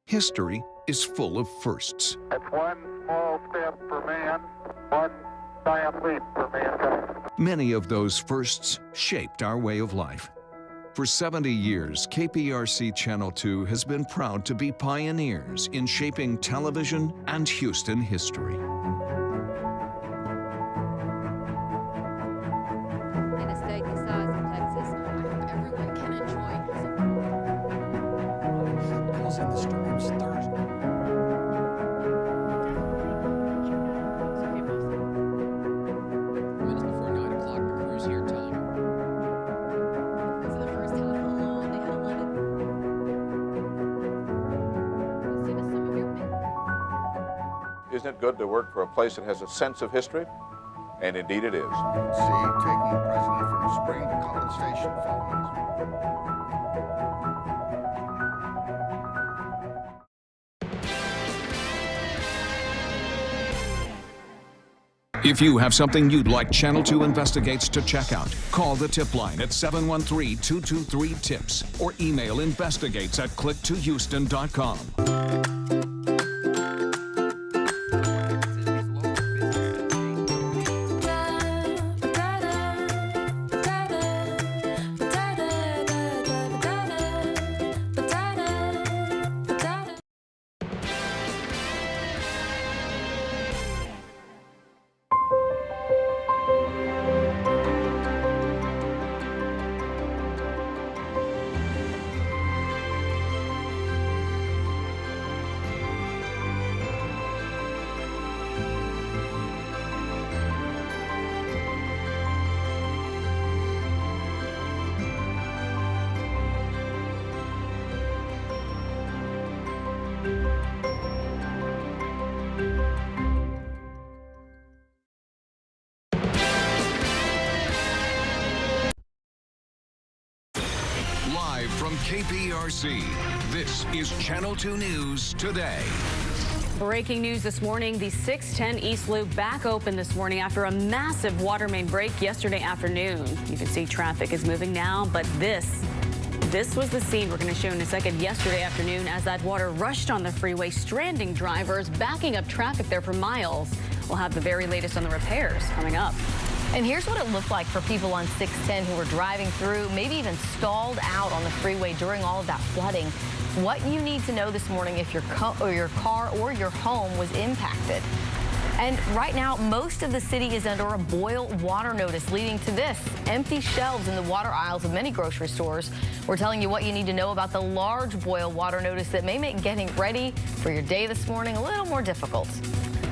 History is full of firsts. It's one small step for man, one giant leap for mankind. Many of those firsts shaped our way of life. For 70 years, KPRC Channel 2 has been proud to be pioneers in shaping television and Houston history. In a state the size of Texas, everyone can enjoy. Causing the storms Thursday. Minutes before 9 o'clock, the crew's here telling you. For the first time in a long, they had 11. See the some of your Isn't it good to work for a place that has a sense of history? And indeed it is. See, taking the president from Spring to College Station following his If you have something you'd like Channel 2 Investigates to check out, call the tip line at 713-223-TIPS or email investigates@click2houston.com. Live from KPRC, this is Channel 2 News Today. Breaking news this morning, the 610 East Loop back open this morning after a massive water main break yesterday afternoon. You can see traffic is moving now, but this was the scene we're going to show in a second yesterday afternoon as that water rushed on the freeway, stranding drivers, backing up traffic there for miles. We'll have the very latest on the repairs coming up. And here's what it looked like for people on 610 who were driving through, maybe even stalled out on the freeway during all of that flooding. What you need to know this morning if your car or your home was impacted. And right now, most of the city is under a boil water notice, leading to this: empty shelves in the water aisles of many grocery stores. We're telling you what you need to know about the large boil water notice that may make getting ready for your day this morning a little more difficult.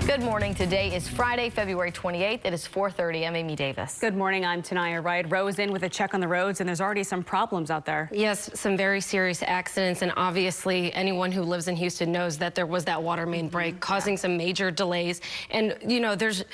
Good morning. Today is Friday, February 28th. It is 4:30. I'm Amy Davis. Good morning. I'm Tanaya Wright. Rose in with a check on the roads, and there's already some problems out there. Yes, some very serious accidents, and obviously anyone who lives in Houston knows that there was that water main break causing some major delays. And, you know, there's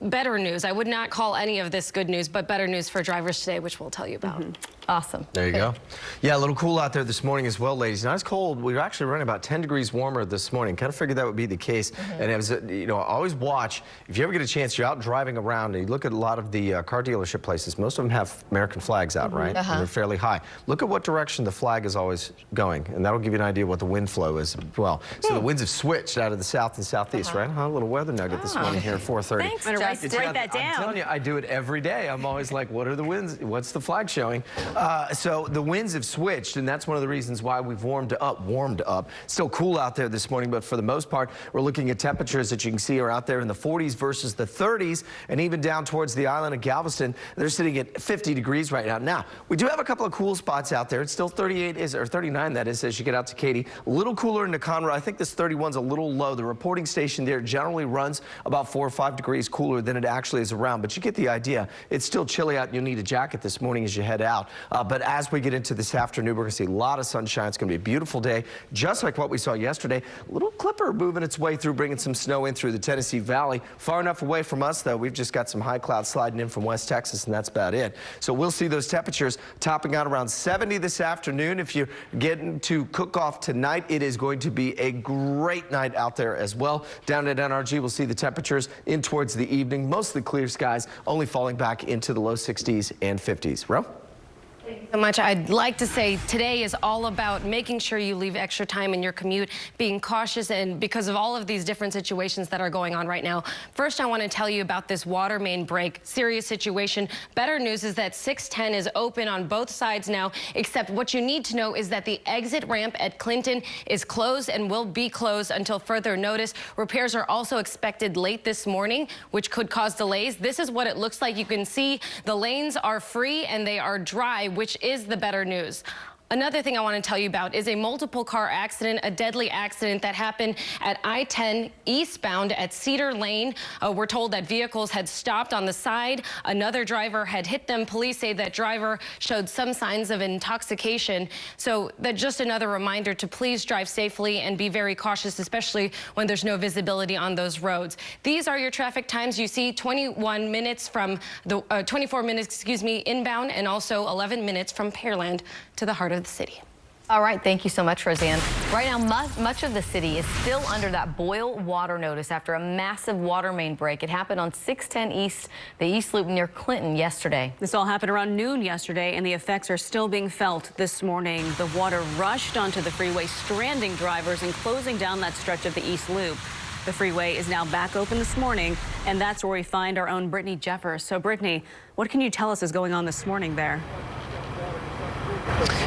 better news. I would not call any of this good news, but better news for drivers today, which we'll tell you about. Awesome. There you go. Yeah, a little cool out there this morning as well, ladies. Not as cold. We were actually running about 10 degrees warmer this morning. Kind of figured that would be the case. And it was, you know, always watch. If you ever get a chance, you're out driving around and you look at a lot of the car dealership places. Most of them have American flags out, right? And they're fairly high. Look at what direction the flag is always going, and that'll give you an idea what the wind flow is as well. So the winds have switched out of the south and southeast, right? A little weather nugget this morning here at 4:30. Thanks, write that down. I'm telling you, I do it every day. I'm always like, what are the winds? What's the flag showing? So the winds have switched, and that's one of the reasons why we've warmed up. Still cool out there this morning, but for the most part, we're looking at temperatures that you can see are out there in the 40s versus the 30s, and even down towards the island of Galveston, they're sitting at 50 degrees right now. Now, we do have a couple of cool spots out there. It's still 39, that is, as you get out to Katy. A little cooler in Conroe. I think this 31's a little low. The reporting station there generally runs about 4 or 5 degrees cooler than it actually is around, but you get the idea. It's still chilly out, and you'll need a jacket this morning as you head out. But as we get into this afternoon, we're going to see a lot of sunshine. It's going to be a beautiful day, just like what we saw yesterday. A little clipper moving its way through, bringing some snow in through the Tennessee Valley. Far enough away from us, though, we've just got some high clouds sliding in from West Texas, and that's about it. So we'll see those temperatures topping out around 70 this afternoon. If you're getting to cook off tonight, it is going to be a great night out there as well. Down at NRG, we'll see the temperatures in towards the evening. Mostly clear skies, only falling back into the low 60s and 50s. Ro? So much. I'd like to say today is all about making sure you leave extra time in your commute, being cautious, and because of all of these different situations that are going on right now. First, I want to tell you about this water main break. Serious situation. Better news is that 610 is open on both sides now, except what you need to know is that the exit ramp at Clinton is closed and will be closed until further notice. Repairs are also expected late this morning, which could cause delays. This is what it looks like. You can see the lanes are free and they are dry, which is the better news. Another thing I want to tell you about is a multiple car accident, a deadly accident that happened at I-10 eastbound at Cedar Lane. We're told that vehicles had stopped on the side. Another driver had hit them. Police say that driver showed some signs of intoxication. So that's just another reminder to please drive safely and be very cautious, especially when there's no visibility on those roads. These are your traffic times. You see 21 minutes from the 24 minutes, excuse me, inbound, and also 11 minutes from Pearland to the heart of the city. All right, thank you so much, Roseanne. Right now, much of the city is still under that boil water notice after a massive water main break. It happened on 610 East, the East Loop near Clinton yesterday. This all happened around noon yesterday, and the effects are still being felt this morning. The water rushed onto the freeway, stranding drivers and closing down that stretch of the East Loop. The freeway is now back open this morning, and that's where we find our own Brittany Jeffers. So, Brittany, what can you tell us is going on this morning there?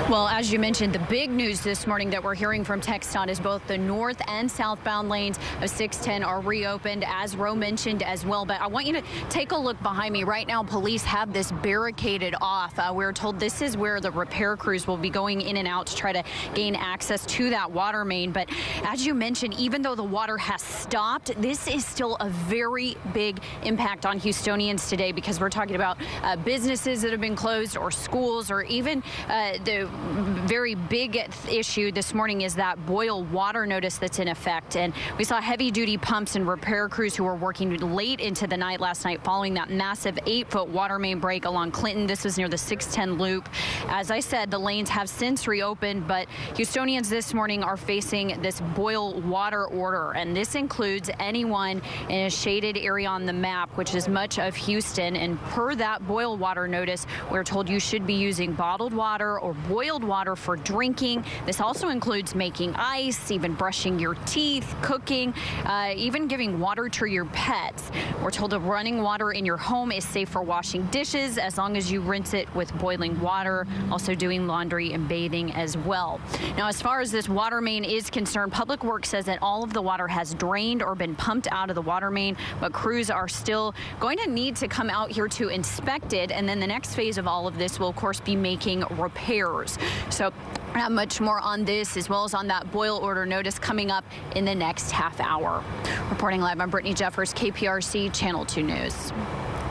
Well, as you mentioned, the big news this morning that we're hearing from TxDOT is both the north and southbound lanes of 610 are reopened, as Ro mentioned as well. But I want you to take a look behind me. Right now, police have this barricaded off. We're told this is where the repair crews will be going in and out to try to gain access to that water main. But as you mentioned, even though the water has stopped, this is still a very big impact on Houstonians today, because we're talking about businesses that have been closed, or schools, or even the very big issue this morning is that boil water notice that's in effect. And we saw heavy duty pumps and repair crews who were working late into the night last night following that massive 8-foot water main break along Clinton. This was near the 610 loop. As I said, the lanes have since reopened, but Houstonians this morning are facing this boil water order. And this includes anyone in a shaded area on the map, which is much of Houston. And per that boil water notice, we're told you should be using bottled water or boiled water for drinking. This also includes making ice, even brushing your teeth, cooking, even giving water to your pets. We're told that running water in your home is safe for washing dishes as long as you rinse it with boiling water, also doing laundry and bathing as well. Now, as far as this water main is concerned, Public Works says that all of the water has drained or been pumped out of the water main, but crews are still going to need to come out here to inspect it. And then the next phase of all of this will, of course, be making repairs. So not much more on this, as well as on that boil order notice coming up in the next half hour. Reporting live, I'm Brittany Jeffers, KPRC Channel 2 News.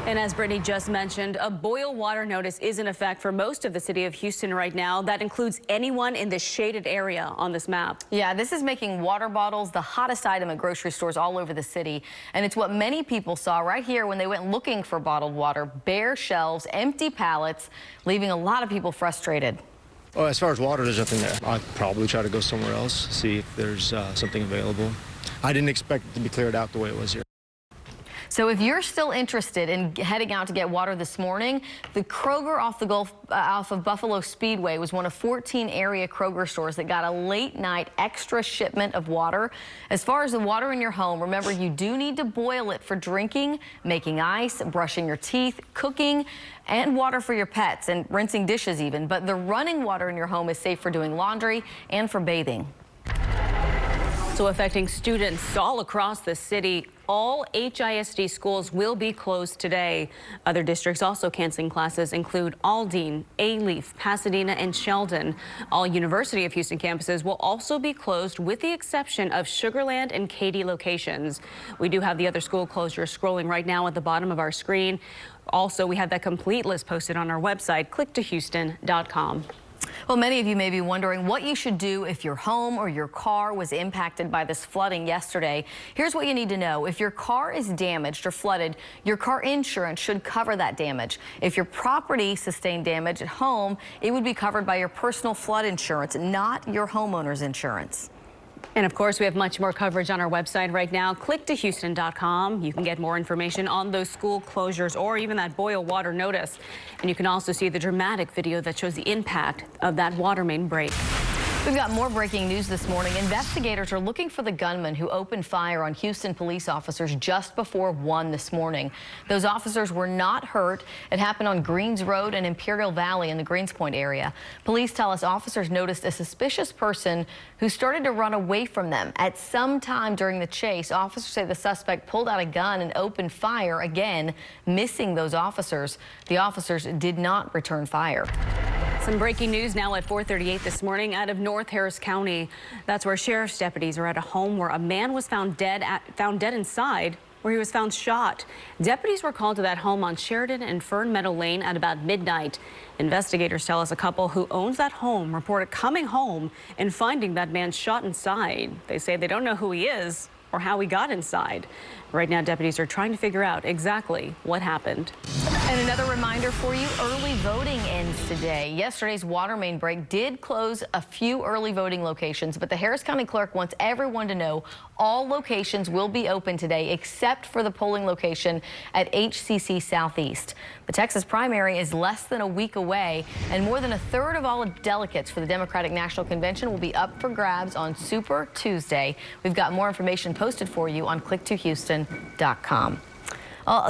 And as Brittany just mentioned, a boil water notice is in effect for most of the city of Houston right now. That includes anyone in the shaded area on this map. Yeah, this is making water bottles the hottest item at grocery stores all over the city. And it's what many people saw right here when they went looking for bottled water. Bare shelves, empty pallets, leaving a lot of people frustrated. Well, as far as water, there's nothing there. I'd probably try to go somewhere else, see if there's something available. I didn't expect it to be cleared out the way it was here. So if you're still interested in heading out to get water this morning, the Kroger off of Buffalo Speedway was one of 14 area Kroger stores that got a late night extra shipment of water. As far as the water in your home, remember you do need to boil it for drinking, making ice, brushing your teeth, cooking, and water for your pets and rinsing dishes even. But the running water in your home is safe for doing laundry and for bathing. So affecting students all across the city. All HISD schools will be closed today. Other districts also canceling classes include Aldine, Alief, Pasadena, and Sheldon. All University of Houston campuses will also be closed with the exception of Sugar Land and Katy locations. We do have the other school closures scrolling right now at the bottom of our screen. Also, we have that complete list posted on our website, clicktohouston.com. Well, many of you may be wondering what you should do if your home or your car was impacted by this flooding yesterday. Here's what you need to know. If your car is damaged or flooded, your car insurance should cover that damage. If your property sustained damage at home, it would be covered by your personal flood insurance, not your homeowner's insurance. And of course, we have much more coverage on our website right now. Click to Houston.com. You can get more information on those school closures or even that boil water notice. And you can also see the dramatic video that shows the impact of that water main break. We've got more breaking news this morning. Investigators are looking for the gunman who opened fire on Houston police officers just before 1 this morning. Those officers were not hurt. It happened on Greens Road and Imperial Valley in the Greenspoint area. Police tell us officers noticed a suspicious person who started to run away from them. At some time during the chase, officers say the suspect pulled out a gun and opened fire, again, missing those officers. The officers did not return fire. Some breaking news now at 4:38 this morning out of North Harris County. That's where sheriff's deputies are at a home where a man was found dead inside, where he was found shot. Deputies were called to that home on Sheridan and Fern Meadow Lane at about midnight. Investigators tell us a couple who owns that home reported coming home and finding that man shot inside. They say they don't know who he is or how he got inside. Right now, deputies are trying to figure out exactly what happened. And another reminder for you, early voting ends today. Yesterday's water main break did close a few early voting locations, but the Harris County clerk wants everyone to know all locations will be open today except for the polling location at HCC Southeast. The Texas primary is less than a week away, and more than a third of all delegates for the Democratic National Convention will be up for grabs on Super Tuesday. We've got more information posted for you on clicktohouston.com.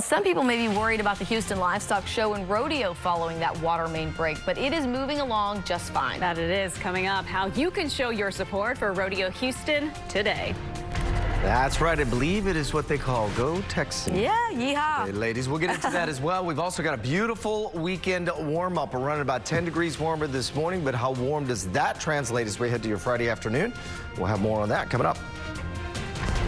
Some people may be worried about the Houston Livestock Show and Rodeo following that water main break, but it is moving along just fine. That it is. Coming up, how you can show your support for Rodeo Houston today. That's right. I believe it is what they call Go Texan. Yeah, yeehaw. Hey, ladies, we'll get into that as well. We've also got a beautiful weekend warm-up. We're running about 10 degrees warmer this morning, but how warm does that translate as we head to your Friday afternoon? We'll have more on that coming up.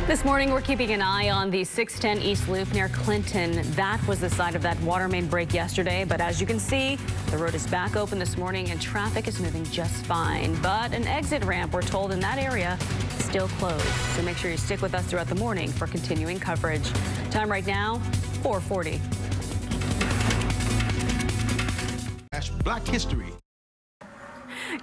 This morning, we're keeping an eye on the 610 East Loop near Clinton. That was the site of that water main break yesterday. But as you can see, the road is back open this morning and traffic is moving just fine. But an exit ramp, we're told, in that area is still closed. So make sure you stick with us throughout the morning for continuing coverage. Time right now, 4:40. Black History.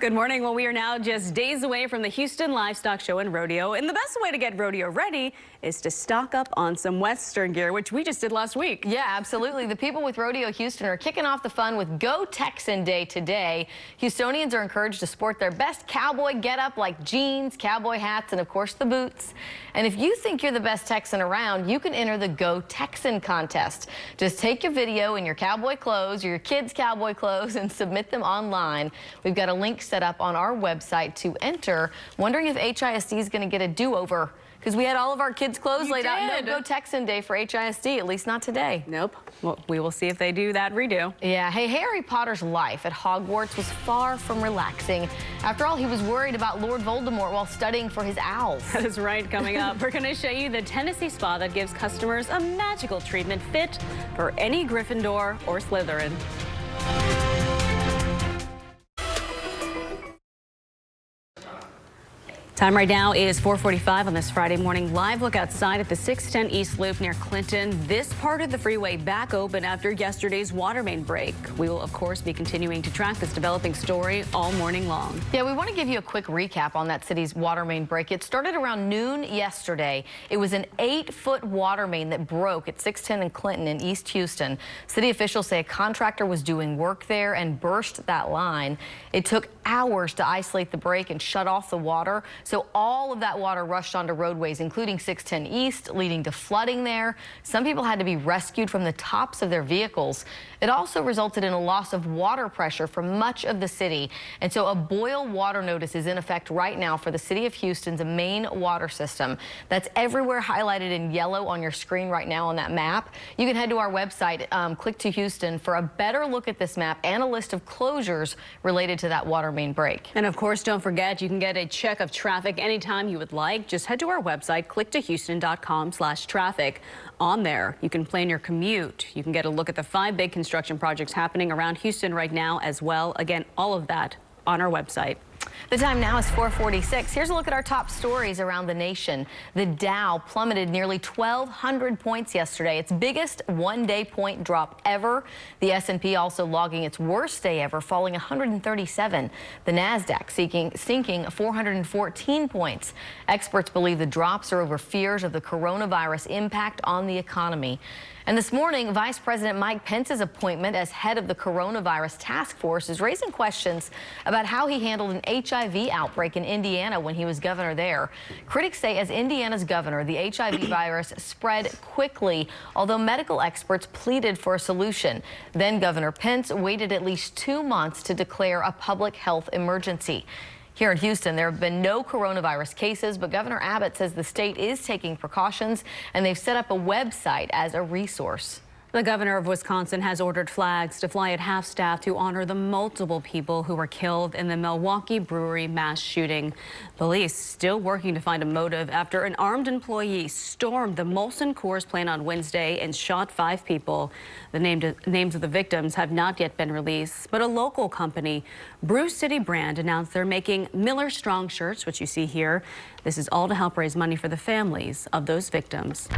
Good morning. Well, we are now just days away from the Houston Livestock Show and Rodeo. And the best way to get rodeo ready is to stock up on some Western gear, which we just did last week. Yeah, absolutely. The people with Rodeo Houston are kicking off the fun with Go Texan Day today. Houstonians are encouraged to sport their best cowboy getup like jeans, cowboy hats, and of course the boots. And if you think you're the best Texan around, you can enter the Go Texan contest. Just take your video in your cowboy clothes or your kids' cowboy clothes and submit them online. We've got a link set up on our website to enter. Wondering if HISD is going to get a do-over because we had all of our kids' clothes laid out. No Go Texan Day for HISD, at least not today. Nope. Well, we will see if they do that redo. Yeah. Hey, Harry Potter's life at Hogwarts was far from relaxing. After all, he was worried about Lord Voldemort while studying for his owls. That is right. Coming up, we're going to show you the Tennessee spa that gives customers a magical treatment fit for any Gryffindor or Slytherin. Time right now is 4:45 on this Friday morning. Live look outside at the 610 East Loop near Clinton. This part of the freeway back open after yesterday's water main break. We will, of course, be continuing to track this developing story all morning long. Yeah, we want to give you a quick recap on that city's water main break. It started around noon yesterday. It was an 8-foot water main that broke at 610 and Clinton in East Houston. City officials say a contractor was doing work there and burst that line. It took hours to isolate the break and shut off the water. So all of that water rushed onto roadways, including 610 East, leading to flooding there. Some people had to be rescued from the tops of their vehicles. It also resulted in a loss of water pressure for much of the city. And so a boil water notice is in effect right now for the city of Houston's main water system. That's everywhere highlighted in yellow on your screen right now on that map. You can head to our website, click to Houston, for a better look at this map and a list of closures related to that water main break. And of course, don't forget, you can get a check of traffic anytime you would like. Just head to our website, clicktohouston.com/traffic. On there, you can plan your commute. You can get a look at the 5 big construction projects happening around Houston right now as well. Again, all of that on our website. The time now is 4:46. Here's a look at our top stories around the nation. The Dow plummeted nearly 1,200 points yesterday, its biggest one-day point drop ever. The S&P also logging its worst day ever, falling 137. The Nasdaq sinking 414 points. Experts believe the drops are over fears of the coronavirus impact on the economy. And this morning, Vice President Mike Pence's appointment as head of the coronavirus task force is raising questions about how he handled an HIV outbreak in Indiana when he was governor there. Critics say as Indiana's governor, the HIV virus spread quickly, although medical experts pleaded for a solution. Then Governor Pence waited at least 2 months to declare a public health emergency. Here in Houston, there have been no coronavirus cases, but Governor Abbott says the state is taking precautions, and they've set up a website as a resource. The governor of Wisconsin has ordered flags to fly at half-staff to honor the multiple people who were killed in the Milwaukee Brewery mass shooting. Police still working to find a motive after an armed employee stormed the Molson Coors plant on Wednesday and shot 5 people. The names of the victims have not yet been released, but a local company, Brew City Brand, announced they're making Miller Strong shirts, which you see here. This is all to help raise money for the families of those victims.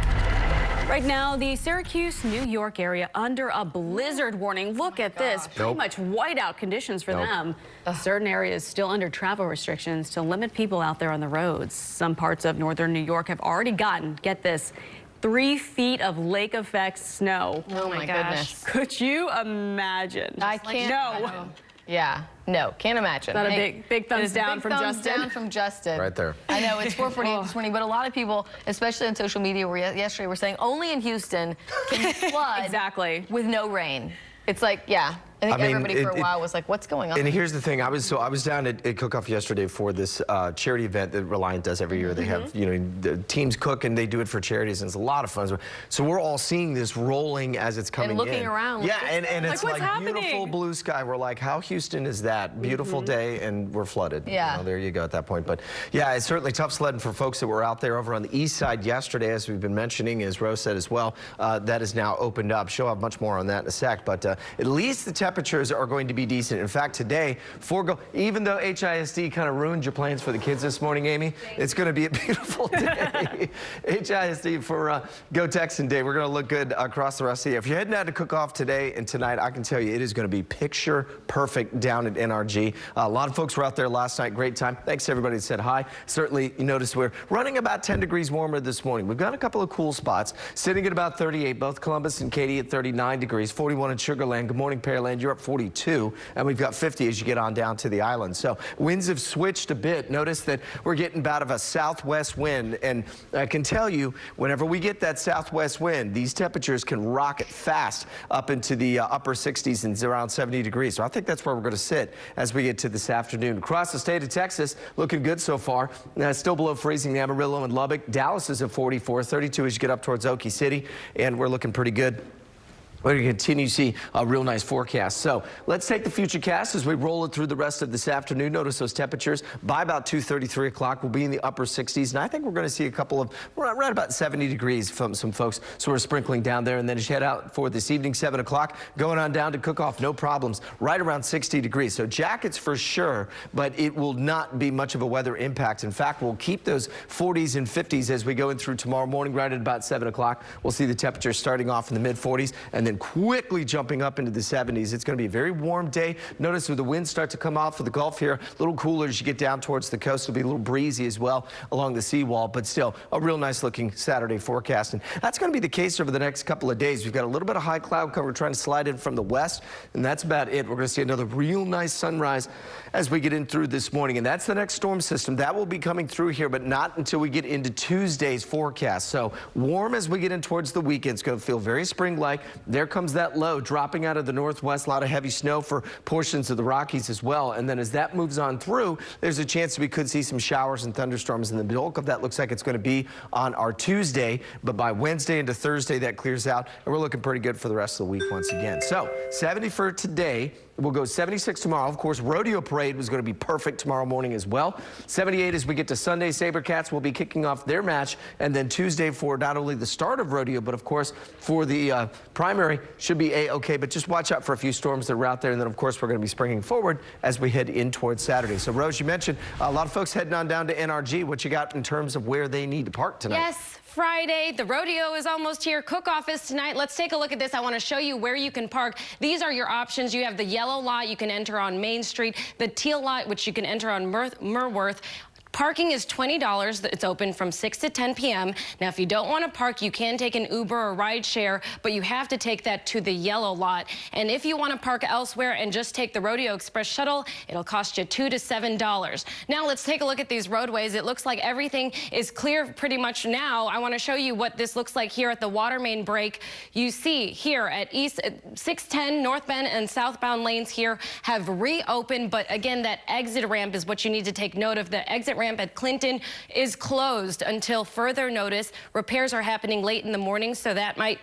Right now, the Syracuse, New York area under a blizzard warning. Look at this. Pretty much whiteout conditions for them. Certain areas still under travel restrictions to limit people out there on the roads. Some parts of northern New York have already gotten, get this, 3 feet of lake effect snow. Oh my goodness. Could you imagine? I can't. No. Yeah, no, can't imagine. Not a big thumbs down from Justin. Thumbs down from Justin. Right there. I know, it's 4:48 this morning, but a lot of people, especially on social media, yesterday were saying only in Houston can you flood exactly with no rain. It's like, yeah. I think everybody for a while was like, what's going on? And here's the thing. I was down at Cook-Off yesterday for this charity event that Reliant does every year. They have, the teams cook and they do it for charities, and it's a lot of fun. So we're all seeing this rolling as it's coming in. And looking around. Yeah, and it's like happening? Beautiful blue sky. We're like, how Houston is that? Beautiful day, and we're flooded. Yeah. There you go at that point. But yeah, it's certainly tough sledding for folks that were out there over on the east side yesterday, as we've been mentioning, as Rose said as well. That is now opened up. She'll have much more on that in a sec. But at least the temperatures are going to be decent. In fact, today, even though HISD kind of ruined your plans for the kids this morning, Amy, it's going to be a beautiful day. HISD for Go Texan Day. We're going to look good across the rest of the year. If you're heading out to Cook Off today and tonight, I can tell you it is going to be picture perfect down at NRG. A lot of folks were out there last night. Great time. Thanks to everybody that said hi. Certainly, you notice we're running about 10 degrees warmer this morning. We've got a couple of cool spots. Sitting at about 38, both Columbus and Katy at 39 degrees, 41 in Sugar Land. Good morning, Pearland. You're up 42. And we've got 50 as you get on down to the island. So winds have switched a bit. Notice that we're getting about of a southwest wind. And I can tell you, whenever we get that southwest wind, these temperatures can rocket fast up into the upper 60s and around 70 degrees. So I think that's where we're going to sit as we get to this afternoon. Across the state of Texas, looking good so far. Still below freezing in Amarillo and Lubbock. Dallas is at 44, 32 as you get up towards Okie City. And we're looking pretty good. We're going to continue to see a real nice forecast. So let's take the future cast as we roll it through the rest of this afternoon. Notice those temperatures by about 2:30, 3 o'clock. We'll be in the upper 60s. And I think we're going to see a couple of right about 70 degrees from some folks sort of sprinkling down there. And then as you head out for this evening, 7 o'clock, going on down to Cook Off, no problems, right around 60 degrees. So jackets for sure, but it will not be much of a weather impact. In fact, we'll keep those 40s and 50s as we go in through tomorrow morning, right at about 7 o'clock. We'll see the temperatures starting off in the mid 40s and then quickly jumping up into the 70s. It's going to be a very warm day. Notice where the winds start to come off of the Gulf here, a little cooler as you get down towards the coast. It'll be a little breezy as well along the seawall, but still a real nice looking Saturday forecast. And that's going to be the case over the next couple of days. We've got a little bit of high cloud cover trying to slide in from the west, and that's about it. We're going to see another real nice sunrise as we get in through this morning, and that's the next storm system. That will be coming through here, but not until we get into Tuesday's forecast. So warm as we get in towards the weekend. It's going to feel very spring-like. There comes that low dropping out of the northwest, a lot of heavy snow for portions of the Rockies as well. And then as that moves on through, there's a chance that we could see some showers and thunderstorms, and the bulk of that looks like it's going to be on our Tuesday. But by Wednesday into Thursday, that clears out, and we're looking pretty good for the rest of the week once again. So 70 for today. We'll go 76 tomorrow. Of course, Rodeo Parade was going to be perfect tomorrow morning as well. 78 as we get to Sunday. SaberCats will be kicking off their match. And then Tuesday for not only the start of Rodeo, but of course for the primary should be A-okay. But just watch out for a few storms that are out there. And then, of course, we're going to be springing forward as we head in towards Saturday. So, Rose, you mentioned a lot of folks heading on down to NRG. What you got in terms of where they need to park tonight? Yes. Friday, the rodeo is almost here. Cook-off is tonight. Let's take a look at this. I want to show you where you can park. These are your options. You have the yellow lot you can enter on Main Street, the teal lot which you can enter on Merworth. Parking is $20. It's open from 6 to 10 p.m. Now, if you don't want to park, you can take an Uber or ride share, but you have to take that to the yellow lot. And if you want to park elsewhere and just take the Rodeo Express shuttle, it'll cost you $2 to $7. Now, let's take a look at these roadways. It looks like everything is clear pretty much now. I want to show you what this looks like here at the water main break. You see here at 610 northbound and southbound lanes here have reopened, but again, that exit ramp is what you need to take note of. The exit ramp at Clinton is closed until further notice. Repairs are happening late in the morning, so that might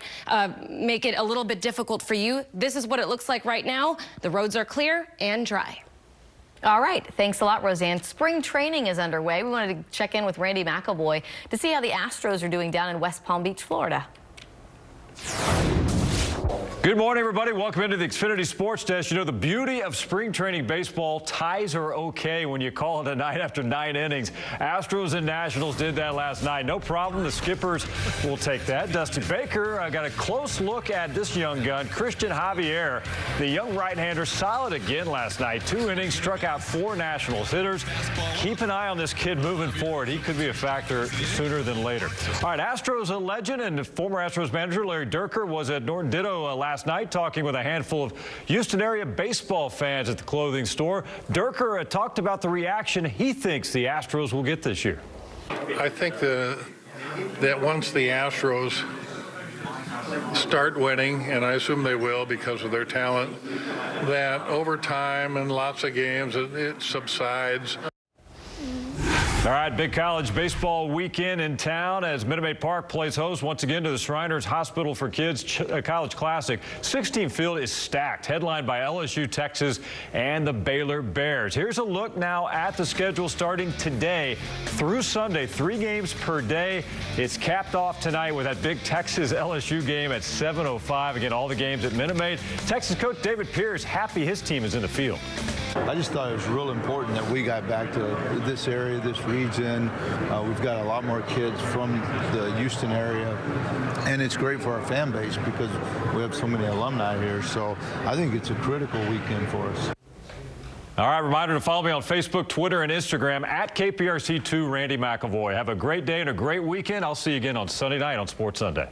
make it a little bit difficult for you. This is what it looks like right now. The roads are clear and dry. All right. Thanks a lot, Roseanne. Spring training is underway. We wanted to check in with Randy McElvoy to see how the Astros are doing down in West Palm Beach, Florida. Good morning, everybody. Welcome into the Xfinity Sports Desk. You know, the beauty of spring training baseball, ties are okay when you call it a night after 9 innings. Astros and Nationals did that last night. No problem. The skippers will take that. Dusty Baker got a close look at this young gun, Christian Javier. The young right-hander, solid again last night. 2 innings, struck out 4 Nationals hitters. Keep an eye on this kid moving forward. He could be a factor sooner than later. All right, Astros a legend and former Astros manager Larry Dierker was at Norton Ditto last night talking with a handful of Houston area baseball fans at the clothing store. Dierker talked about the reaction he thinks the Astros will get this year. I think that once the Astros start winning, and I assume they will because of their talent, that over time and lots of games it subsides. All right, big college baseball weekend in town as Minute Maid Park plays host once again to the Shriners Hospital for Kids College Classic. 16 field is stacked, headlined by LSU, Texas, and the Baylor Bears. Here's a look now at the schedule starting today through Sunday. 3 games per day. It's capped off tonight with that big Texas LSU game at 7:05. Again, all the games at Minute Maid. Texas coach David Pierce happy his team is in the field. I just thought it was real important that we got back to this area, this region. We've got a lot more kids from the Houston area, and it's great for our fan base because we have so many alumni here. So I think it's a critical weekend for us. All right, reminder to follow me on Facebook, Twitter, and Instagram at KPRC2 Randy McElvoy. Have a great day and a great weekend. I'll see you again on Sunday night on Sports Sunday.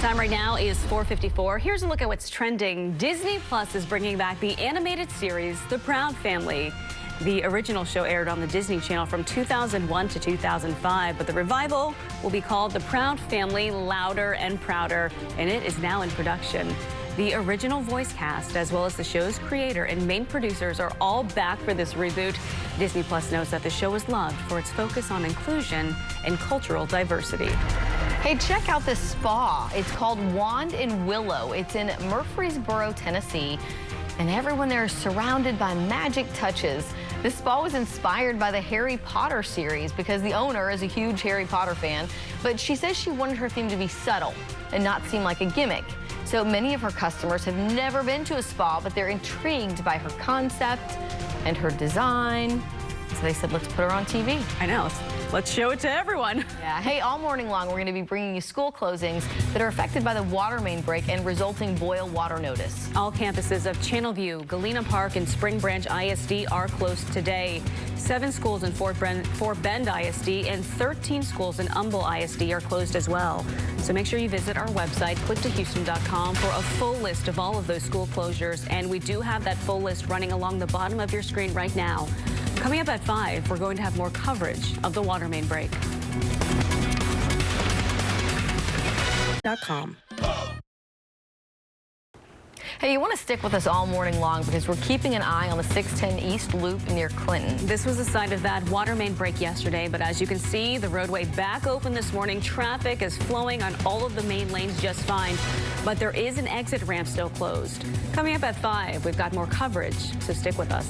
Time right now is 4:54. Here's a look at what's trending. Disney Plus is bringing back the animated series, The Proud Family. The original show aired on the Disney Channel from 2001 to 2005, but the revival will be called The Proud Family Louder and Prouder, and it is now in production. The original voice cast, as well as the show's creator and main producers, are all back for this reboot. Disney Plus knows that the show is loved for its focus on inclusion and cultural diversity. Hey, check out this spa. It's called Wand and Willow. It's in Murfreesboro, Tennessee, and everyone there is surrounded by magic touches. This spa was inspired by the Harry Potter series because the owner is a huge Harry Potter fan, but she says she wanted her theme to be subtle and not seem like a gimmick. So many of her customers have never been to a spa, but they're intrigued by her concept and her design. So they said, let's put her on TV. I know. Let's show it to everyone. Yeah. Hey, all morning long, we're going to be bringing you school closings that are affected by the water main break and resulting boil water notice. All campuses of Channelview, Galena Park, and Spring Branch ISD are closed today. 7 schools in Fort Bend ISD and 13 schools in Humble ISD are closed as well. So make sure you visit our website, clicktohouston.com, for a full list of all of those school closures. And we do have that full list running along the bottom of your screen right now. Coming up at 5, we're going to have more coverage of the water main break. Hey, you want to stick with us all morning long because we're keeping an eye on the 610 East Loop near Clinton. This was the site of that water main break yesterday, but as you can see, the roadway back open this morning. Traffic is flowing on all of the main lanes just fine, but there is an exit ramp still closed. Coming up at 5, we've got more coverage, so stick with us.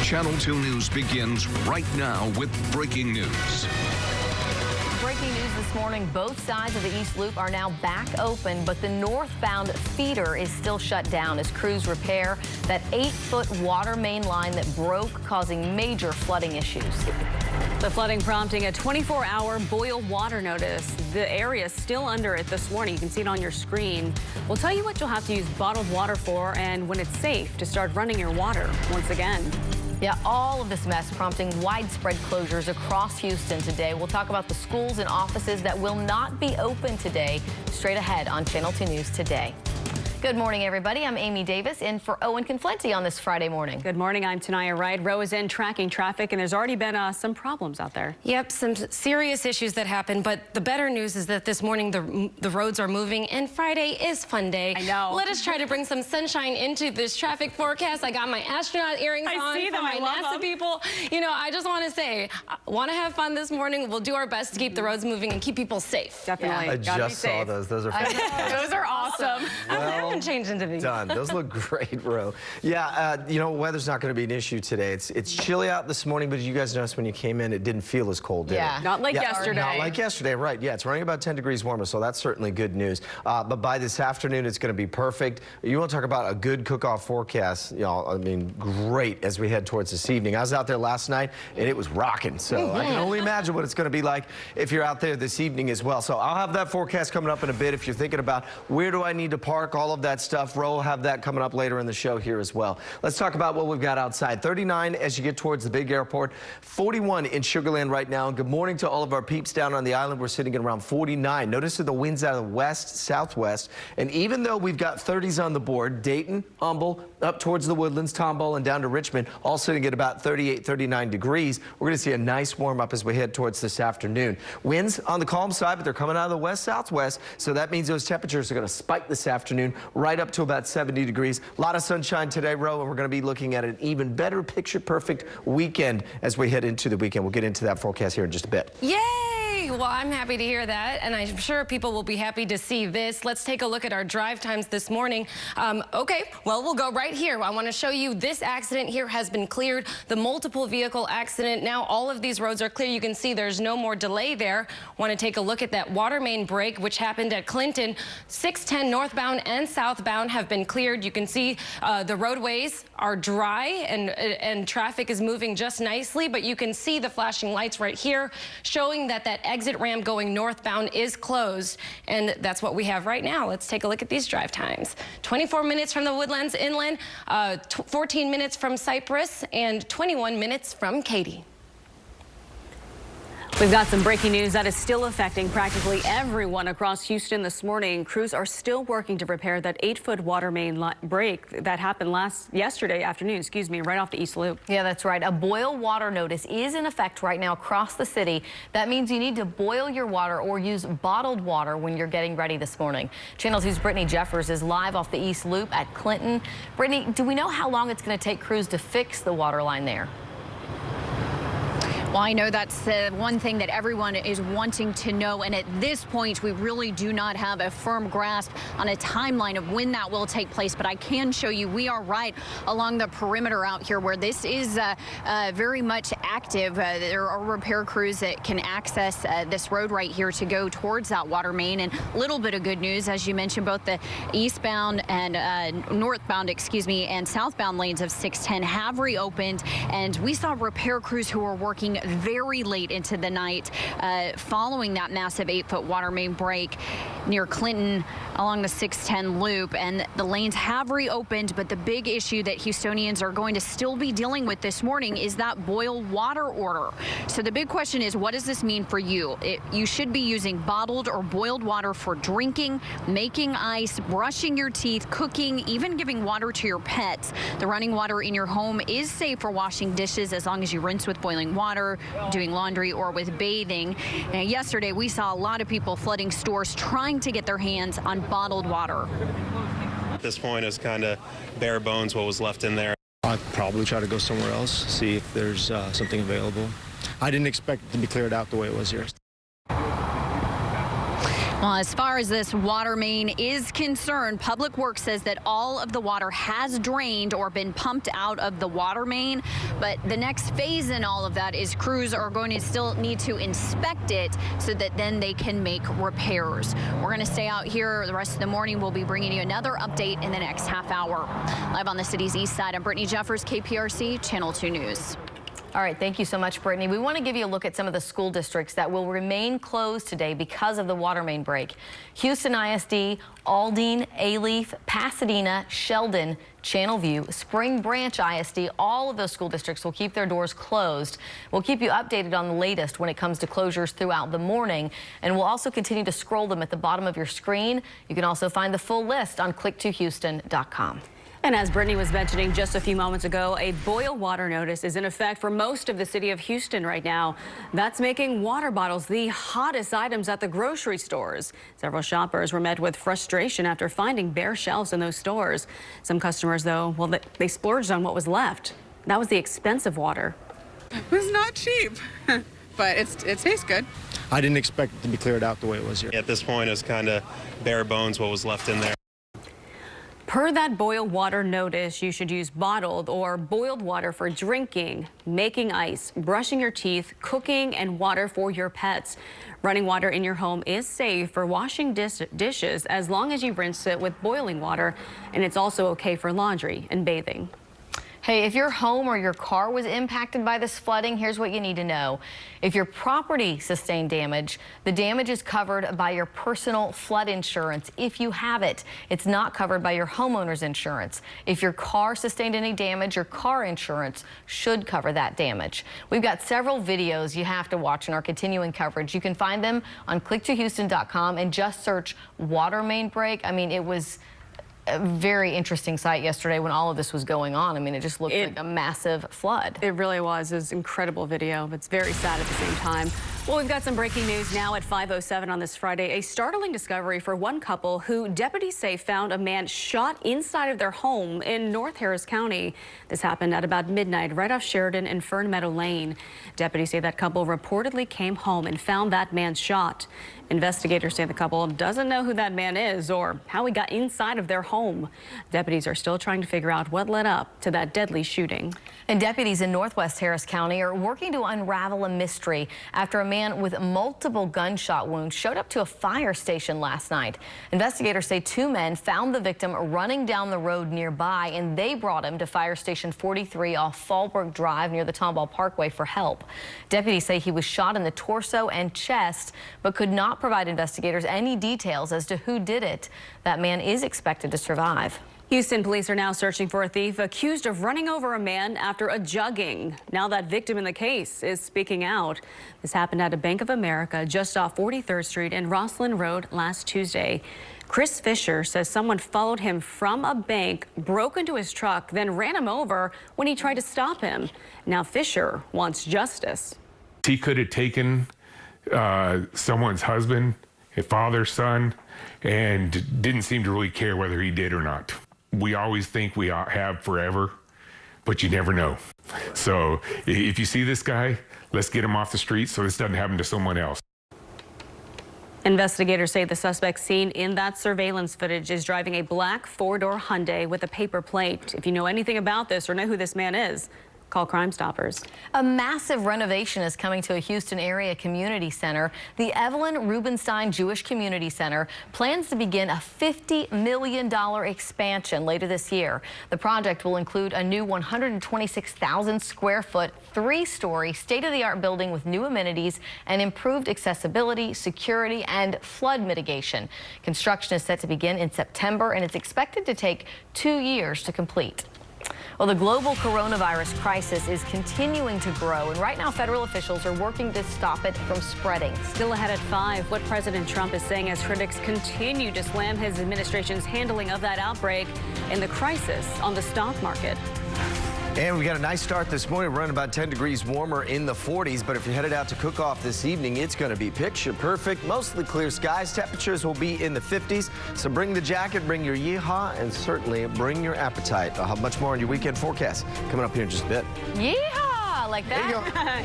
Channel 2 News begins right now with breaking news. Breaking news this morning, both sides of the East Loop are now back open, but the northbound feeder is still shut down as crews repair that 8-foot water main line that broke, causing major flooding issues. The flooding prompting a 24-hour boil water notice. The area is still under it this morning. You can see it on your screen. We'll tell you what you'll have to use bottled water for and when it's safe to start running your water once again. Yeah, all of this mess prompting widespread closures across Houston today. We'll talk about the schools and offices that will not be open today. Straight ahead on Channel 2 News today. Good morning, everybody. I'm Amy Davis in for Owen Conflenti on this Friday morning. Good morning. I'm Tanaya Wright. Roe is in tracking traffic, and there's already been some problems out there. Yep, some serious issues that happened, but the better news is that this morning the roads are moving, and Friday is fun day. I know. Let us try to bring some sunshine into this traffic forecast. I got my astronaut earrings on for my NASA people. You know, I just want to say, I want to have fun this morning. We'll do our best to keep the roads moving and keep people safe. Definitely. I just saw those. Those are fantastic. Those are awesome. Well, changed into me. Done. Those look great, Ro. Yeah, you know, weather's not going to be an issue today. It's chilly out this morning, but you guys noticed when you came in, it didn't feel as cold, did it? Not like yesterday. Not like yesterday, right. Yeah, it's running about 10 degrees warmer, so that's certainly good news. But by this afternoon, it's going to be perfect. You want to talk about a good cook-off forecast, you know, I mean, great as we head towards this evening. I was out there last night, and it was rocking, so I can only imagine what it's going to be like if you're out there this evening as well. So I'll have that forecast coming up in a bit if you're thinking about where do I need to park, all of that stuff. Ro will have that coming up later in the show here as well. Let's talk about what we've got outside. 39 as you get towards the big airport, 41 in Sugar Land right now. Good morning to all of our peeps down on the island. We're sitting at around 49. Notice that the winds out of the west, southwest, and even though we've got 30s on the board, Dayton, Humble, up towards the Woodlands, Tomball, and down to Richmond, all sitting at about 38, 39 degrees. We're going to see a nice warm up as we head towards this afternoon. Winds on the calm side, but they're coming out of the west, southwest, so that means those temperatures are going to spike this afternoon right up to about 70 degrees. A lot of sunshine today, Ro, and we're going to be looking at an even better picture-perfect weekend as we head into the weekend. We'll get into that forecast here in just a bit. Yay! Well, I'm happy to hear that, and I'm sure people will be happy to see this. Let's take a look at our drive times this morning. Okay, well, we'll go right here. I want to show you this accident here has been cleared. The multiple vehicle accident. Now all of these roads are clear. You can see there's no more delay there. Want to take a look at that water main break, which happened at Clinton. 610 northbound and southbound have been cleared. You can see the roadways are dry and traffic is moving just nicely, but you can see the flashing lights right here showing that that exit ramp going northbound is closed, and that's what we have right now. Let's take a look at these drive times. 24 minutes from the Woodlands inland, 14 minutes from Cypress, and 21 minutes from Katy. We've got some breaking news that is still affecting practically everyone across Houston this morning. Crews are still working to repair that 8-foot water main break that happened yesterday afternoon, right off the East Loop. Yeah, that's right. A boil water notice is in effect right now across the city. That means you need to boil your water or use bottled water when you're getting ready this morning. Channel 2's Brittany Jeffers is live off the East Loop at Clinton. Brittany, do we know how long it's going to take crews to fix the water line there? Well, I know that's one thing that everyone is wanting to know, and at this point, we really do not have a firm grasp on a timeline of when that will take place, but I can show you we are right along the perimeter out here where this is very much active. There are repair crews that can access this road right here to go towards that water main, and a little bit of good news, as you mentioned, both the eastbound and northbound, and southbound lanes of 610 have reopened, and we saw repair crews who were working very late into the night following that massive 8-foot water main break near Clinton along the 610 loop, and the lanes have reopened, but the big issue that Houstonians are going to still be dealing with this morning is that boil water order. So the big question is, what does this mean for you? You should be using bottled or boiled water for drinking, making ice, brushing your teeth, cooking, even giving water to your pets. The running water in your home is safe for washing dishes as long as you rinse with boiling water. water, doing laundry, or with bathing. And yesterday, we saw a lot of people flooding stores trying to get their hands on bottled water. At this point, it's kind of bare bones what was left in there. I'd probably try to go somewhere else, see if there's something available. I didn't expect it to be cleared out the way it was here. Well, as far as this water main is concerned, Public Works says that all of the water has drained or been pumped out of the water main. But the next phase in all of that is crews are going to still need to inspect it so that then they can make repairs. We're going to stay out here the rest of the morning. We'll be bringing you another update in the next half hour. Live on the city's east side, I'm Brittany Jeffers, KPRC Channel 2 News. All right, thank you so much, Brittany. We want to give you a look at some of the school districts that will remain closed today because of the water main break. Houston ISD, Aldine, Alief, Pasadena, Sheldon, Channelview, Spring Branch ISD, all of those school districts will keep their doors closed. We'll keep you updated on the latest when it comes to closures throughout the morning, and we'll also continue to scroll them at the bottom of your screen. You can also find the full list on click2houston.com. And as Brittany was mentioning just a few moments ago, a boil water notice is in effect for most of the city of Houston right now. That's making water bottles the hottest items at the grocery stores. Several shoppers were met with frustration after finding bare shelves in those stores. Some customers, though, well, they splurged on what was left. That was the expensive water. It was not cheap, but it tastes good. I didn't expect it to be cleared out the way it was here. At this point, it's kind of bare bones what was left in there. Per that boil water notice, you should use bottled or boiled water for drinking, making ice, brushing your teeth, cooking, and water for your pets. Running water in your home is safe for washing dishes as long as you rinse it with boiling water, and it's also okay for laundry and bathing. Hey, if your home or your car was impacted by this flooding, here's what you need to know. If your property sustained damage, the damage is covered by your personal flood insurance. If you have it, it's not covered by your homeowner's insurance. If your car sustained any damage, your car insurance should cover that damage. We've got several videos you have to watch in our continuing coverage. You can find them on click2houston.com and just search water main break. I mean, it was a very interesting sight yesterday when all of this was going on. I mean, it just looked like a massive flood. It really was. It was an incredible video. It's very sad at the same time. Well, we've got some breaking news now at 5:07 on this Friday. A startling discovery for one couple who deputies say found a man shot inside of their home in North Harris County. This happened at about midnight right off Sheridan and Fern Meadow Lane. Deputies say that couple reportedly came home and found that man shot. Investigators say the couple doesn't know who that man is or how he got inside of their home. Deputies are still trying to figure out what led up to that deadly shooting. And deputies in Northwest Harris County are working to unravel a mystery after a man with multiple gunshot wounds showed up to a fire station last night. Investigators say two men found the victim running down the road nearby, and they brought him to Fire Station 43 off Fallbrook Drive near the Tomball Parkway for help. Deputies say he was shot in the torso and chest, but could not provide investigators any details as to who did it. That man is expected to survive. Houston police are now searching for a thief accused of running over a man after a jugging. Now that victim in the case is speaking out. This happened at a Bank of America just off 43rd Street and Roslyn Road last Tuesday. Chris Fisher says someone followed him from a bank, broke into his truck, then ran him over when he tried to stop him. Now Fisher wants justice. He could have taken someone's husband, a father's son, and didn't seem to really care whether he did or not. We always think we have forever, but you never know. So if you see this guy, let's get him off the street so this doesn't happen to someone else. Investigators say the suspect seen in that surveillance footage is driving a black four-door Hyundai with a paper plate. If you know anything about this or know who this man is, call Crime Stoppers. A massive renovation is coming to a Houston area community center. The Evelyn Rubenstein Jewish Community Center plans to begin a $50 million expansion later this year. The project will include a new 126,000 square foot, 3-story state-of-the-art building with new amenities and improved accessibility, security, and flood mitigation. Construction is set to begin in September, and it's expected to take 2 years to complete. Well, the global coronavirus crisis is continuing to grow, and right now federal officials are working to stop it from spreading. Still ahead at 5, what President Trump is saying as critics continue to slam his administration's handling of that outbreak and the crisis on the stock market. And we got a nice start this morning. We're running about 10 degrees warmer in the 40s, but if you're headed out to cook off this evening, it's going to be picture perfect. Mostly clear skies. Temperatures will be in the 50s. So bring the jacket, bring your yeehaw, and certainly bring your appetite. I'll have much more on your weekend forecast coming up here in just a bit. Yeehaw! Like that?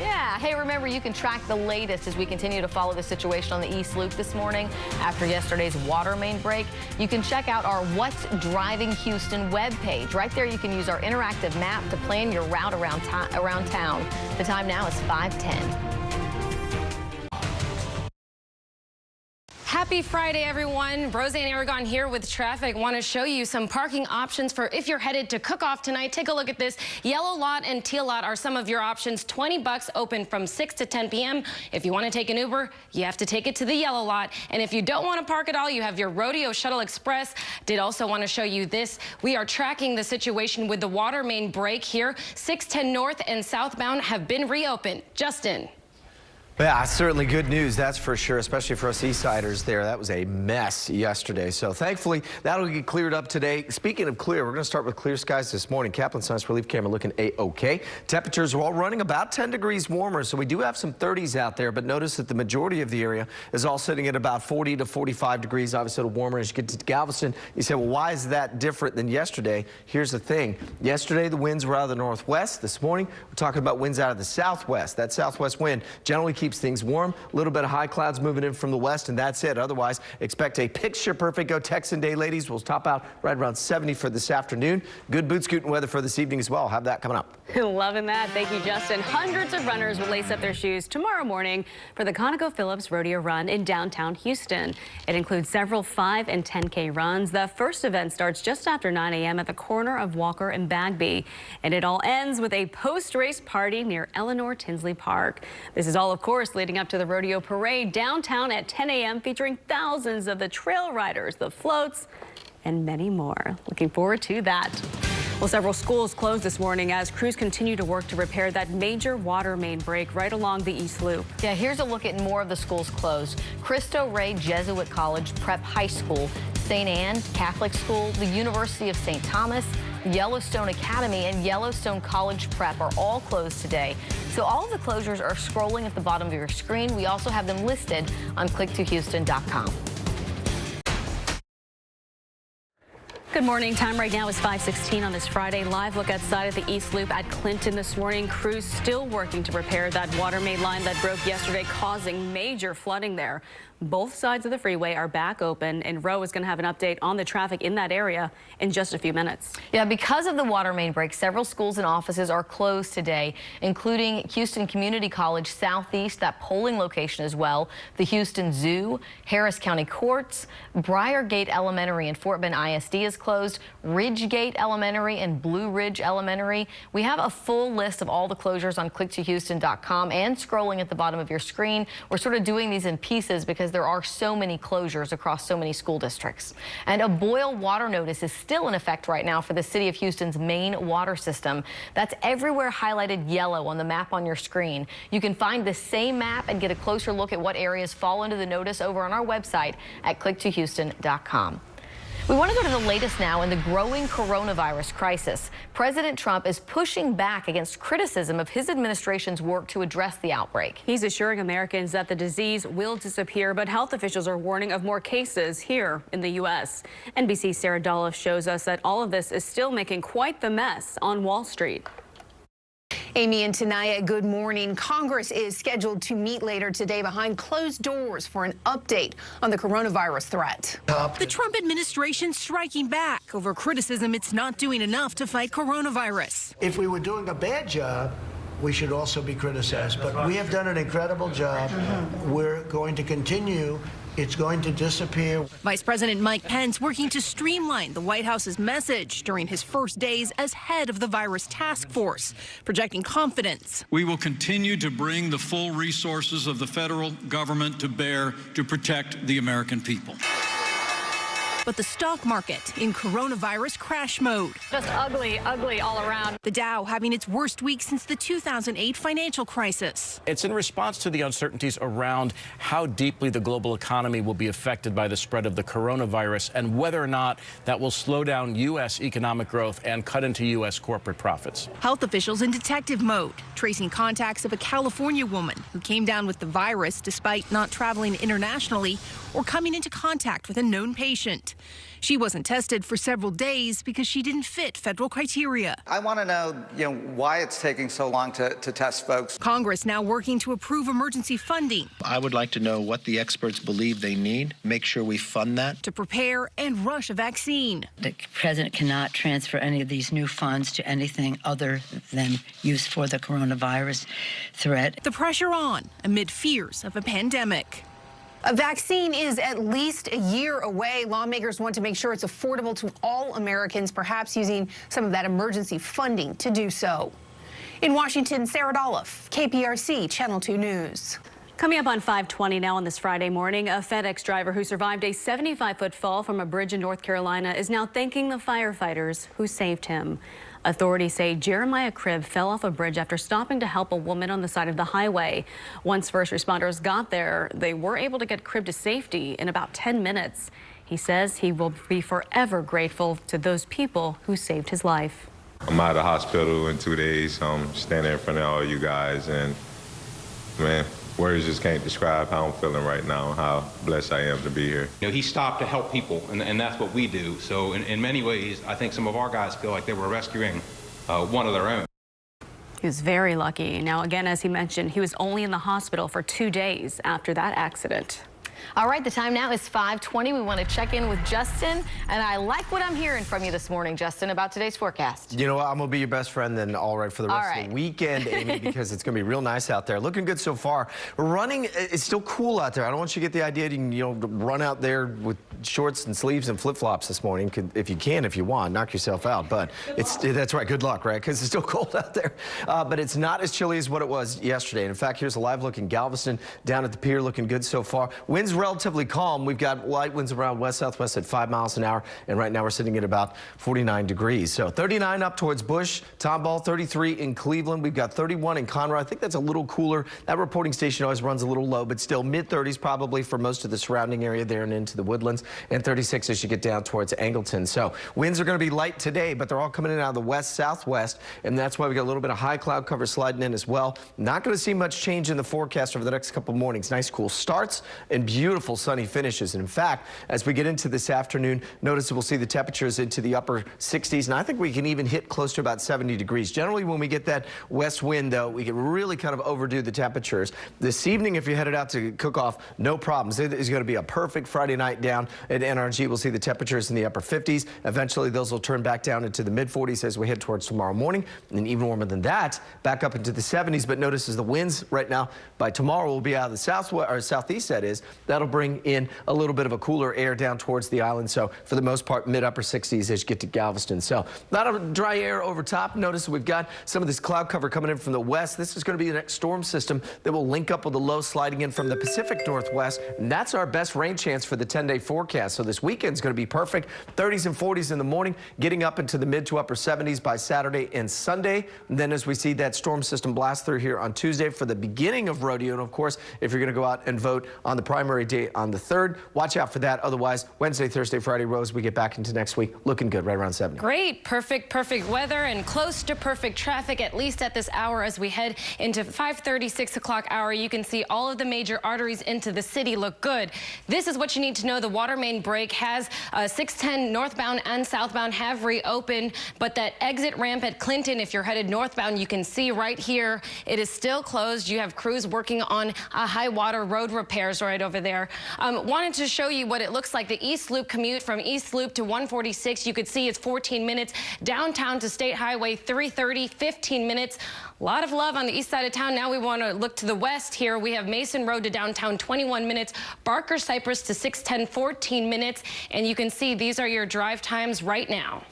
Yeah. Hey, remember, you can track the latest as we continue to follow the situation on the East Loop this morning after yesterday's water main break. You can check out our What's Driving Houston webpage. Right there, you can use our interactive map to plan your route around town. The time now is 5:10. Happy Friday, everyone. Roseanne Aragon here with traffic. Want to show you some parking options for if you're headed to cook off tonight. Take a look at this. Yellow lot and teal lot are some of your options. $20 open from 6 to 10 p.m. If you want to take an Uber, you have to take it to the yellow lot. And if you don't want to park at all, you have your Rodeo Shuttle Express. Did also want to show you this. We are tracking the situation with the water main break here. 610 north and southbound have been reopened. Justin. Yeah, certainly good news, that's for sure, especially for us Eastsiders there. That was a mess yesterday. So thankfully, that'll get cleared up today. Speaking of clear, we're going to start with clear skies this morning. Kaplan Science Relief Camera looking A-OK. Temperatures are all running about 10 degrees warmer, so we do have some 30s out there, but notice that the majority of the area is all sitting at about 40 to 45 degrees, obviously a little warmer as you get to Galveston. You say, well, why is that different than yesterday? Here's the thing. Yesterday, the winds were out of the northwest. This morning, we're talking about winds out of the southwest. That southwest wind generally keeps things warm. A little bit of high clouds moving in from the west, and that's it. Otherwise, expect a picture-perfect Go Texan day, ladies. We'll top out right around 70 for this afternoon. Good boot scooting weather for this evening as well. Have that coming up. Loving that. Thank you, Justin. Hundreds of runners will lace up their shoes tomorrow morning for the ConocoPhillips Rodeo Run in downtown Houston. It includes several 5 and 10K runs. The first event starts just after 9 a.m. at the corner of Walker and Bagby, and it all ends with a post-race party near Eleanor Tinsley Park. This is all, of course, leading up to the rodeo parade downtown at 10 a.m. featuring thousands of the trail riders, the floats, and many more. Looking forward to that. Well, several schools closed this morning as crews continue to work to repair that major water main break right along the East Loop. Yeah, here's a look at more of the schools closed. Cristo Rey Jesuit College Prep High School, St. Anne Catholic School, the University of St. Thomas, Yellowstone Academy, and Yellowstone College Prep are all closed today. So all of the closures are scrolling at the bottom of your screen. We also have them listed on click2houston.com. Good morning. Time right now is 5:16 on this Friday. Live look outside at the East Loop at Clinton this morning. Crews still working to repair that water main line that broke yesterday, causing major flooding there. Both sides of the freeway are back open, and Roe is going to have an update on the traffic in that area in just a few minutes. Yeah, because of the water main break, several schools and offices are closed today, including Houston Community College Southeast, that polling location as well, the Houston Zoo, Harris County Courts, Briargate Elementary and Fort Bend ISD is closed, Ridgegate Elementary and Blue Ridge Elementary. We have a full list of all the closures on click2houston.com and scrolling at the bottom of your screen. We're sort of doing these in pieces because there are so many closures across so many school districts. And a boil water notice is still in effect right now for the city of Houston's main water system. That's everywhere highlighted yellow on the map on your screen. You can find the same map and get a closer look at what areas fall into the notice over on our website at click2houston.com. We want to go to the latest now in the growing coronavirus crisis. President Trump is pushing back against criticism of his administration's work to address the outbreak. He's assuring Americans that the disease will disappear, but health officials are warning of more cases here in the U.S. NBC's Sarah Dolph shows us that all of this is still making quite the mess on Wall Street. Amy and Tanaya, good morning. Congress is scheduled to meet later today behind closed doors for an update on the coronavirus threat. The Trump administration striking back over criticism it's not doing enough to fight coronavirus. If we were doing a bad job, we should also be criticized. But we have done an incredible job. We're going to continue. It's going to disappear. Vice President Mike Pence working to streamline the White House's message during his first days as head of the virus task force, projecting confidence. We will continue to bring the full resources of the federal government to bear to protect the American people. But the stock market in coronavirus crash mode. Just ugly, ugly all around. The Dow having its worst week since the 2008 financial crisis. It's in response to the uncertainties around how deeply the global economy will be affected by the spread of the coronavirus and whether or not that will slow down U.S. economic growth and cut into U.S. corporate profits. Health officials in detective mode, tracing contacts of a California woman who came down with the virus despite not traveling internationally or coming into contact with a known patient. She wasn't tested for several days because she didn't fit federal criteria. I want to know, why it's taking so long to test folks. Congress now working to approve emergency funding. I would like to know what the experts believe they need, make sure we fund that. To prepare and rush a vaccine. The president cannot transfer any of these new funds to anything other than use for the coronavirus threat. The pressure on amid fears of a pandemic. A vaccine is at least a year away. Lawmakers want to make sure it's affordable to all Americans, perhaps using some of that emergency funding to do so. In Washington, Sarah Dolph, KPRC Channel 2 News. Coming up on 5:20 now on this Friday morning, a FedEx driver who survived a 75-foot fall from a bridge in North Carolina is now thanking the firefighters who saved him. Authorities say Jeremiah Cribb fell off a bridge after stopping to help a woman on the side of the highway. Once first responders got there, they were able to get Cribb to safety in about 10 minutes. He says he will be forever grateful to those people who saved his life. I'm out of the hospital in 2 days. I'm standing in front of all you guys, and man, words just can't describe how I'm feeling right now, how blessed I am to be here. He stopped to help people, and that's what we do. So in many ways, I think some of our guys feel like they were rescuing one of their own. He was very lucky. Now, again, as he mentioned, he was only in the hospital for 2 days after that accident. All right, the time now is 5:20. We want to check in with Justin, and I like what I'm hearing from you this morning, Justin, about today's forecast. You know what? I'm going to be your best friend then, all right, for the rest of the weekend, Amy, because it's going to be real nice out there. Looking good so far. Running, it's still cool out there. I don't want you to get the idea you can, run out there with shorts and sleeves and flip-flops this morning. If you want, knock yourself out. But that's right. Good luck, right? Because it's still cold out there. But it's not as chilly as what it was yesterday. And in fact, here's a live look in Galveston down at the pier, looking good so far. Winds relatively calm. We've got light winds around west-southwest at 5 miles an hour, and right now we're sitting at about 49 degrees. So 39 up towards Bush, Tomball, 33 in Cleveland. We've got 31 in Conroe. I think that's a little cooler. That reporting station always runs a little low, but still mid-30s probably for most of the surrounding area there and into the woodlands, and 36 as you get down towards Angleton. So winds are going to be light today, but they're all coming in out of the west-southwest, and that's why we got a little bit of high cloud cover sliding in as well. Not going to see much change in the forecast over the next couple mornings. Nice cool starts and beautiful sunny finishes. And in fact, as we get into this afternoon, notice we'll see the temperatures into the upper 60s, and I think we can even hit close to about 70 degrees. Generally, when we get that west wind, though, we can really kind of overdo the temperatures. This evening, if you're headed out to cook off, no problems. It is going to be a perfect Friday night down at NRG. We'll see the temperatures in the upper 50s. Eventually, those will turn back down into the mid-40s as we head towards tomorrow morning, and even warmer than that, back up into the 70s. But notice as the winds right now by tomorrow will be out of the southwest or southeast, that is. That'll bring in a little bit of a cooler air down towards the island. So for the most part, mid-upper 60s as you get to Galveston. So a lot of dry air over top. Notice we've got some of this cloud cover coming in from the west. This is going to be the next storm system that will link up with the low sliding in from the Pacific Northwest. And that's our best rain chance for the 10-day forecast. So this weekend's going to be perfect. 30s and 40s in the morning, getting up into the mid to upper 70s by Saturday and Sunday. And then as we see that storm system blast through here on Tuesday for the beginning of Rodeo. And of course, if you're going to go out and vote on the primary day on the 3rd, watch out for that. Otherwise, Wednesday, Thursday, Friday, Rose, we get back into next week looking good, right around 70. Great. Perfect weather and close to perfect traffic, at least at this hour as we head into 5:30, 6 o'clock hour. You can see all of the major arteries into the city look good. This is what you need to know. The water main break has 610 northbound and southbound have reopened, but that exit ramp at Clinton, if you're headed northbound, you can see right here, it is still closed. You have crews working on high water road repairs right over there. Wanted to show you what it looks like. The East Loop commute from East Loop to 146, you could see it's 14 minutes. Downtown to State Highway 330, 15 minutes. A lot of love on the east side of town. Now we want to look to the west here. We have Mason Road to downtown, 21 minutes. Barker Cypress to 610, 14 minutes. And you can see these are your drive times right now.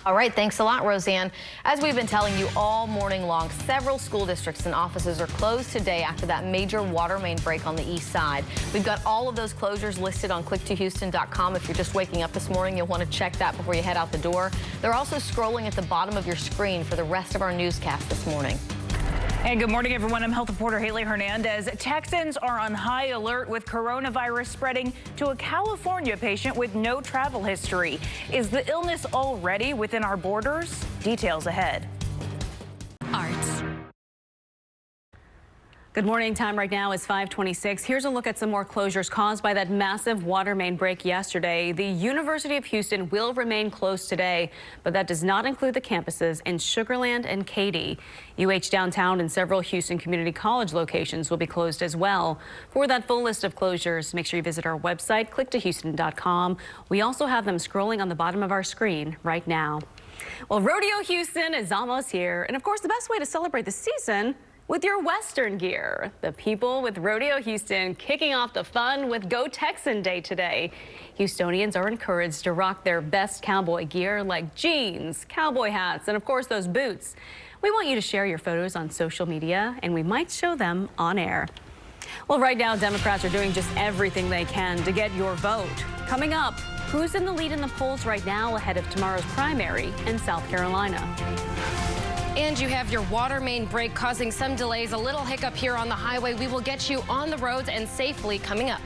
All right, thanks a lot, Roseanne. As we've been telling you all morning long, several school districts and offices are closed today after that major water main break on the east side. We've got all of those closures listed on click2houston.com. If you're just waking up this morning, you'll want to check that before you head out the door. They're also scrolling at the bottom of your screen for the rest of our newscast this morning. And good morning, everyone. I'm health reporter Haley Hernandez. Texans are on high alert with coronavirus spreading to a California patient with no travel history. Is the illness already within our borders? Details ahead. Arts. Good morning. Time right now is 5:26. Here's a look at some more closures caused by that massive water main break yesterday. The University of Houston will remain closed today, but that does not include the campuses in Sugar Land and Katy. UH downtown and several Houston Community College locations will be closed as well. For that full list of closures, make sure you visit our website, click2houston.com. We also have them scrolling on the bottom of our screen right now. Well, Rodeo Houston is almost here. And of course, the best way to celebrate the season with your Western gear. The people with Rodeo Houston kicking off the fun with Go Texan Day today. Houstonians are encouraged to rock their best cowboy gear like jeans, cowboy hats, and of course those boots. We want you to share your photos on social media, and we might show them on air. Well, right now, Democrats are doing just everything they can to get your vote. Coming up, who's in the lead in the polls right now ahead of tomorrow's primary in South Carolina? And you have your water main break causing some delays, a little hiccup here on the highway. We will get you on the roads and safely coming up.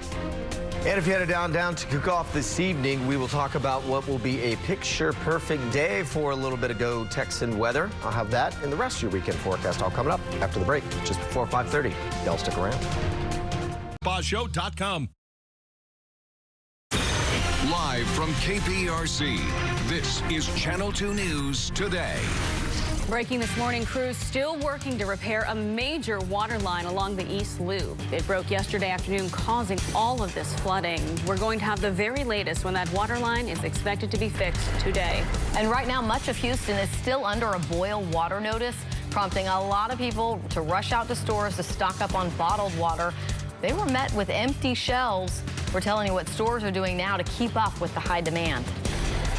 And if you headed down to kick off this evening, we will talk about what will be a picture-perfect day for a little bit of Go Texan weather. I'll have that in the rest of your weekend forecast all coming up after the break, just before 5:30. Y'all stick around. BossShow.com. Live from KPRC, this is Channel 2 News Today. Breaking this morning, crews still working to repair a major water line along the East Loop. It broke yesterday afternoon, causing all of this flooding. We're going to have the very latest when that water line is expected to be fixed today. And right now, much of Houston is still under a boil water notice, prompting a lot of people to rush out to stores to stock up on bottled water. They were met with empty shelves. We're telling you what stores are doing now to keep up with the high demand.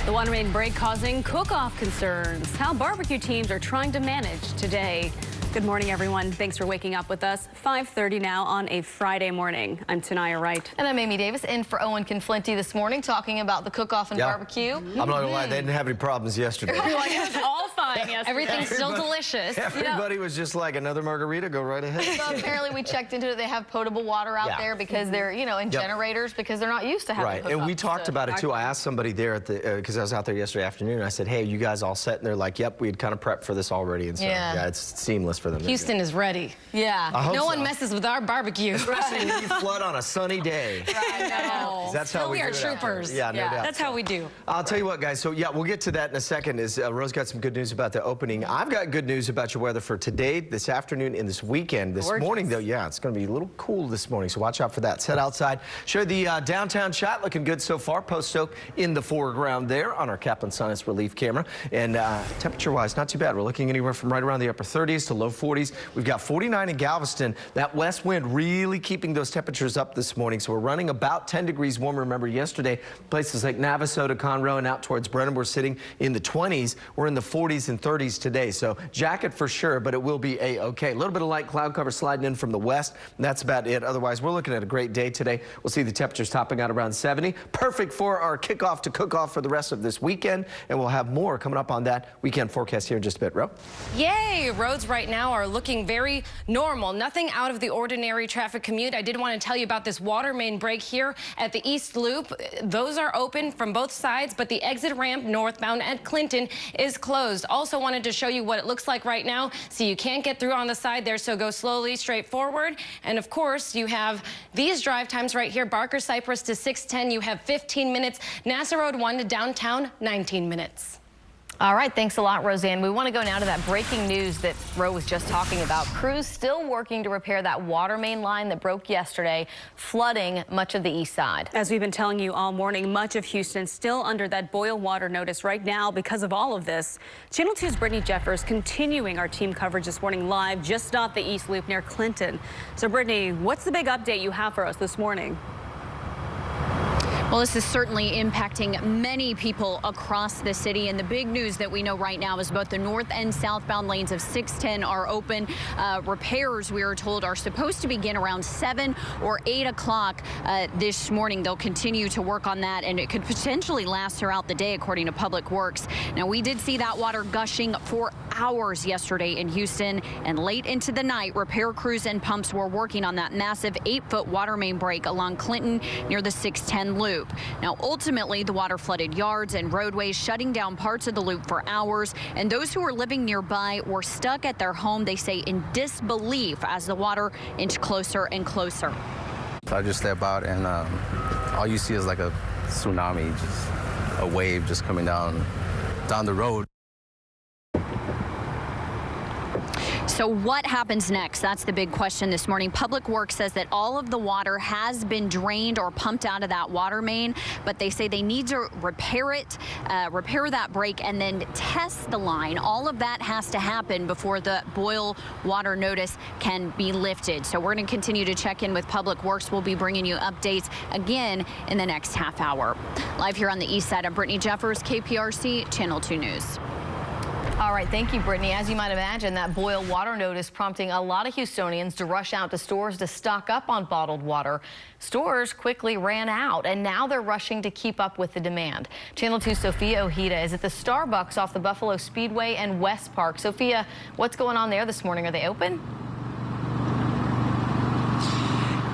The water main break causing cook-off concerns. How barbecue teams are trying to manage today. Good morning, everyone. Thanks for waking up with us. 5:30 now on a Friday morning. I'm Tanaya Wright. And I'm Amy Davis, in for Owen Conflinty this morning, talking about the cook-off and barbecue. I'm not gonna lie, they didn't have any problems yesterday. It was all fine yesterday. Everything's still delicious. Everybody was just like, another margarita, go right ahead. So apparently we checked into it. They have potable water out there because they're, in generators because they're not used to having Right, and we talked about it too. I asked somebody there at the, because I was out there yesterday afternoon, and I said, hey, you guys all set? And they're like, yep, we had kind of prepped for this already. And so, yeah, it's seamless for them. Houston is ready. Yeah. No one messes with our barbecue. Especially when you flood on a sunny day. I know. That's how we are do it. troopers. Yeah, no doubt. That's how we do. I'll tell you what, guys. So, yeah, we'll get to that in a second. Rose got some good news about the opening. I've got good news about your weather for today, this afternoon, and this weekend. This morning, though, yeah, it's going to be a little cool this morning, so watch out for that. Set outside. Show the downtown shot. Looking good so far. Post Oak in the foreground there on our Kaplan Sinus relief camera. And temperature-wise, not too bad. We're looking anywhere from right around the upper 30s to low 40s. We've got 49 in Galveston. That west wind really keeping those temperatures up this morning. So we're running about 10 degrees warmer. Remember yesterday, places like Navasota, Conroe, and out towards Brenham were sitting in the 20s. We're in the 40s and 30s today. So jacket for sure, but it will be a-okay. A little bit of light cloud cover sliding in from the west. And that's about it. Otherwise, we're looking at a great day today. We'll see the temperatures topping out around 70. Perfect for our kickoff to cook off for the rest of this weekend. And we'll have more coming up on that weekend forecast here in just a bit. Ro? Yay! Roads right now are looking very normal. Nothing out of the ordinary traffic commute. I did want to tell you about this water main break here at the East Loop. Those are open from both sides, but the exit ramp northbound at Clinton is closed. Also wanted to show you what it looks like right now. So you can't get through on the side there, so go slowly, straight forward. And of course, you have these drive times right here. Barker Cypress to 610, you have 15 minutes. Nassau Road 1 to downtown, 19 minutes. All right, thanks a lot, Roseanne. We want to go now to that breaking news that Ro was just talking about. Crews still working to repair that water main line that broke yesterday, flooding much of the east side. As we've been telling you all morning, much of Houston still under that boil water notice right now because of all of this. Channel 2's Brittany Jeffers continuing our team coverage this morning live, just off the East Loop near Clinton. So, Brittany, what's the big update you have for us this morning? Well, this is certainly impacting many people across the city. And the big news that we know right now is both the north and southbound lanes of 610 are open. Repairs, we are told, are supposed to begin around 7 or 8 o'clock this morning. They'll continue to work on that, and it could potentially last throughout the day, according to Public Works. Now, we did see that water gushing for hours yesterday in Houston, and late into the night, repair crews and pumps were working on that massive 8-foot water main break along Clinton near the 610 loop. Now, ultimately, the water flooded yards and roadways, shutting down parts of the loop for hours. And those who were living nearby were stuck at their home, they say, in disbelief as the water inched closer and closer. I just step out, and all you see is like a tsunami, just a wave just coming down the road. So what happens next? That's the big question this morning. Public Works says that all of the water has been drained or pumped out of that water main, but they say they need to repair it, repair that break, and then test the line. All of that has to happen before the boil water notice can be lifted. So we're going to continue to check in with Public Works. We'll be bringing you updates again in the next half hour. Live here on the east side, I'm Brittany Jeffers, KPRC Channel 2 News. All right, thank you, Brittany. As you might imagine, that boil water notice prompting a lot of Houstonians to rush out to stores to stock up on bottled water. Stores quickly ran out, and now they're rushing to keep up with the demand. Channel 2's Sophia Ojeda is at the Starbucks off the Buffalo Speedway and West Park. Sophia, what's going on there this morning? Are they open?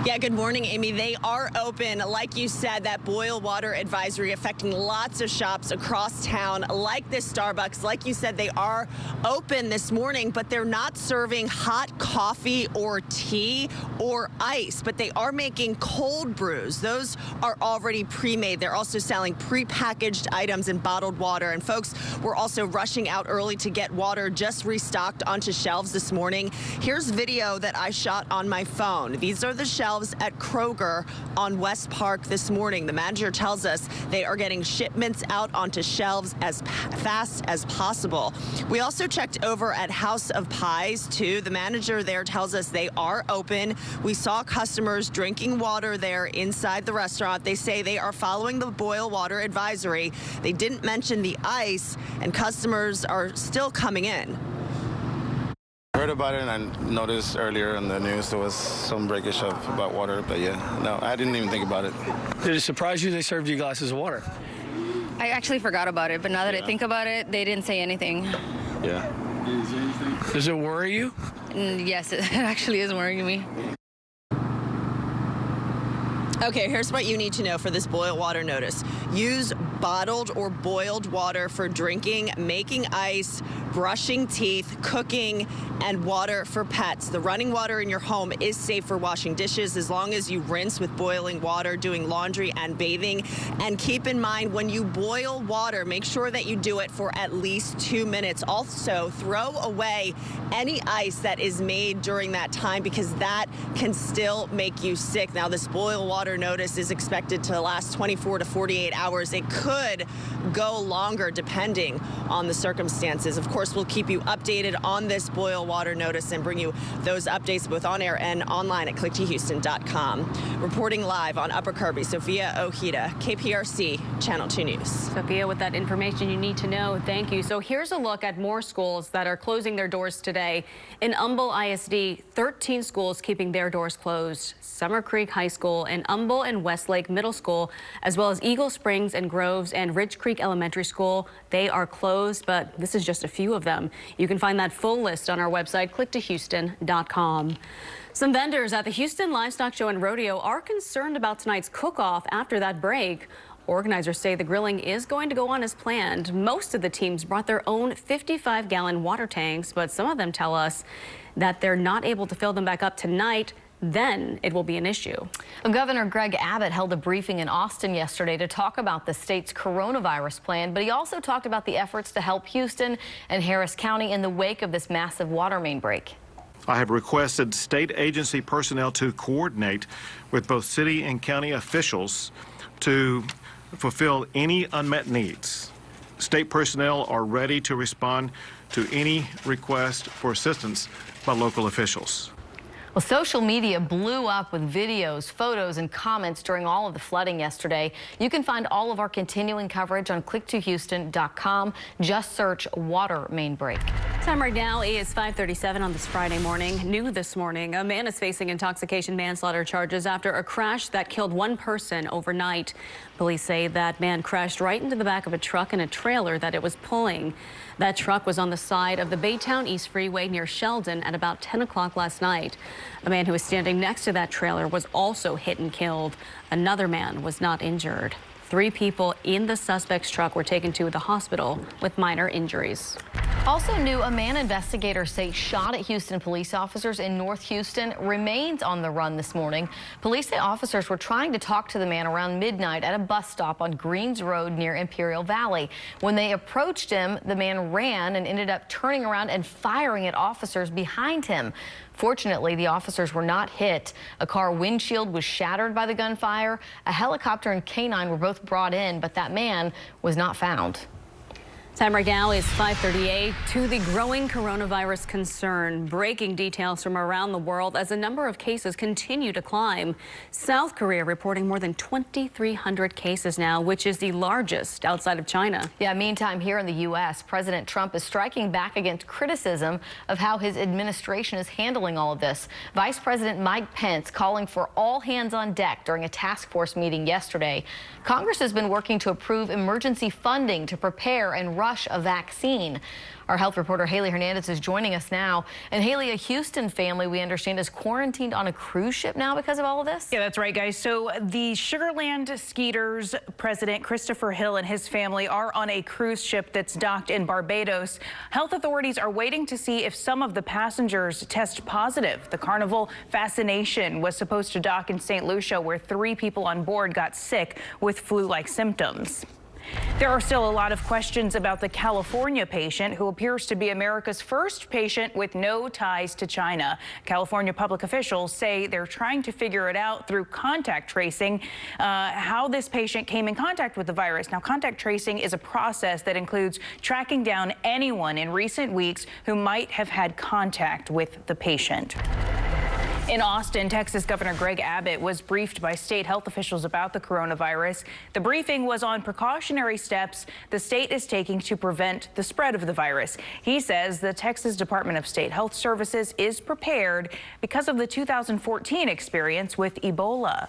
Yeah, good morning, Amy. They are open. Like you said, that boil water advisory affecting lots of shops across town, like this Starbucks. Like you said, they are open this morning, but they're not serving hot coffee or tea or ice, but they are making cold brews. Those are already pre-made. They're also selling pre-packaged items and bottled water. And folks were also rushing out early to get water just restocked onto shelves this morning. Here's video that I shot on my phone. These are the shelves at Kroger on West Park this morning. The manager tells us they are getting shipments out onto shelves as fast as possible. We also checked over at House of Pies too. The manager there tells us they are open. We saw customers drinking water there inside the restaurant. They say they are following the boil water advisory. They didn't mention the ice, and customers are still coming in. I heard about it, and I noticed earlier in the news there was some breakage about water, but yeah, no, I didn't even think about it. Did it surprise you they served you glasses of water? I actually forgot about it, but now that I think about it, they didn't say anything. Yeah. Does it worry you? Yes, it actually is worrying me. Okay, here's what you need to know for this boil water notice. Use bottled or boiled water for drinking, making ice, brushing teeth, cooking, and water for pets. The running water in your home is safe for washing dishes as long as you rinse with boiling water, doing laundry and bathing. And keep in mind, when you boil water, make sure that you do it for at least 2 minutes. Also, throw away any ice that is made during that time because that can still make you sick. Now, this boil water notice is expected to last 24 to 48 hours. It could go longer depending on the circumstances. Of course, we'll keep you updated on this boil water notice and bring you those updates both on air and online at clickthouston.com. Reporting live on Upper Kirby, Sophia Ojeda, KPRC Channel 2 News. Sophia, with that information you need to know, thank you. So here's a look at more schools that are closing their doors today. In Humble ISD, 13 schools keeping their doors closed. Summer Creek High School and Humble and Westlake Middle School, as well as Eagle Springs and Groves and Ridge Creek Elementary School, they are closed, but this is just a few of them. You can find that full list on our website, clickthouston.com. Some vendors at the Houston Livestock Show and Rodeo are concerned about tonight's cook-off after that break. Organizers say the grilling is going to go on as planned. Most of the teams brought their own 55-gallon water tanks, but some of them tell us that they're not able to fill them back up tonight. Then it will be an issue. Governor Greg Abbott held a briefing in Austin yesterday to talk about the state's coronavirus plan, but he also talked about the efforts to help Houston and Harris County in the wake of this massive water main break. I have requested state agency personnel to coordinate with both city and county officials to fulfill any unmet needs. State personnel are ready to respond to any request for assistance by local officials. Well, social media blew up with videos, photos, and comments during all of the flooding yesterday. You can find all of our continuing coverage on click2houston.com. Just search water main break. Time right now is 5:37 on this Friday morning. New this morning, a man is facing intoxication manslaughter charges after a crash that killed one person overnight. Police say that man crashed right into the back of a truck and a trailer that it was pulling. That truck was on the side of the Baytown East Freeway near Sheldon at about 10 o'clock last night. A man who was standing next to that trailer was also hit and killed. Another man was not injured. 3 people in the suspect's truck were taken to the hospital with minor injuries. Also new, a man investigators say shot at Houston police officers in North Houston remains on the run this morning. Police say officers were trying to talk to the man around midnight at a bus stop on Greens Road near Imperial Valley. When they approached him, the man ran and ended up turning around and firing at officers behind him. Fortunately, the officers were not hit. A car windshield was shattered by the gunfire. A helicopter and canine were both brought in, but that man was not found. Time right now is 5:38. To the growing coronavirus concern, breaking details from around the world as a number of cases continue to climb. South Korea reporting more than 2,300 cases now, which is the largest outside of China. Yeah, meantime, here in the U.S., President Trump is striking back against criticism of how his administration is handling all of this. Vice President Mike Pence calling for all hands on deck during a task force meeting yesterday. Congress has been working to approve emergency funding to prepare and rush a vaccine. Our health reporter Haley Hernandez is joining us now. And Haley, a Houston family, we understand, is quarantined on a cruise ship now because of all of this? Yeah, that's right, guys. So the Sugarland Skeeters president, Christopher Hill, and his family are on a cruise ship that's docked in Barbados. Health authorities are waiting to see if some of the passengers test positive. The Carnival Fascination was supposed to dock in St. Lucia, where 3 people on board got sick with flu-like symptoms. There are still a lot of questions about the California patient who appears to be America's first patient with no ties to China. California public officials say they're trying to figure it out through contact tracing, how this patient came in contact with the virus. Now, contact tracing is a process that includes tracking down anyone in recent weeks who might have had contact with the patient. In Austin, Texas Governor Greg Abbott was briefed by state health officials about the coronavirus. The briefing was on precautionary steps the state is taking to prevent the spread of the virus. He says the Texas Department of State Health Services is prepared because of the 2014 experience with Ebola.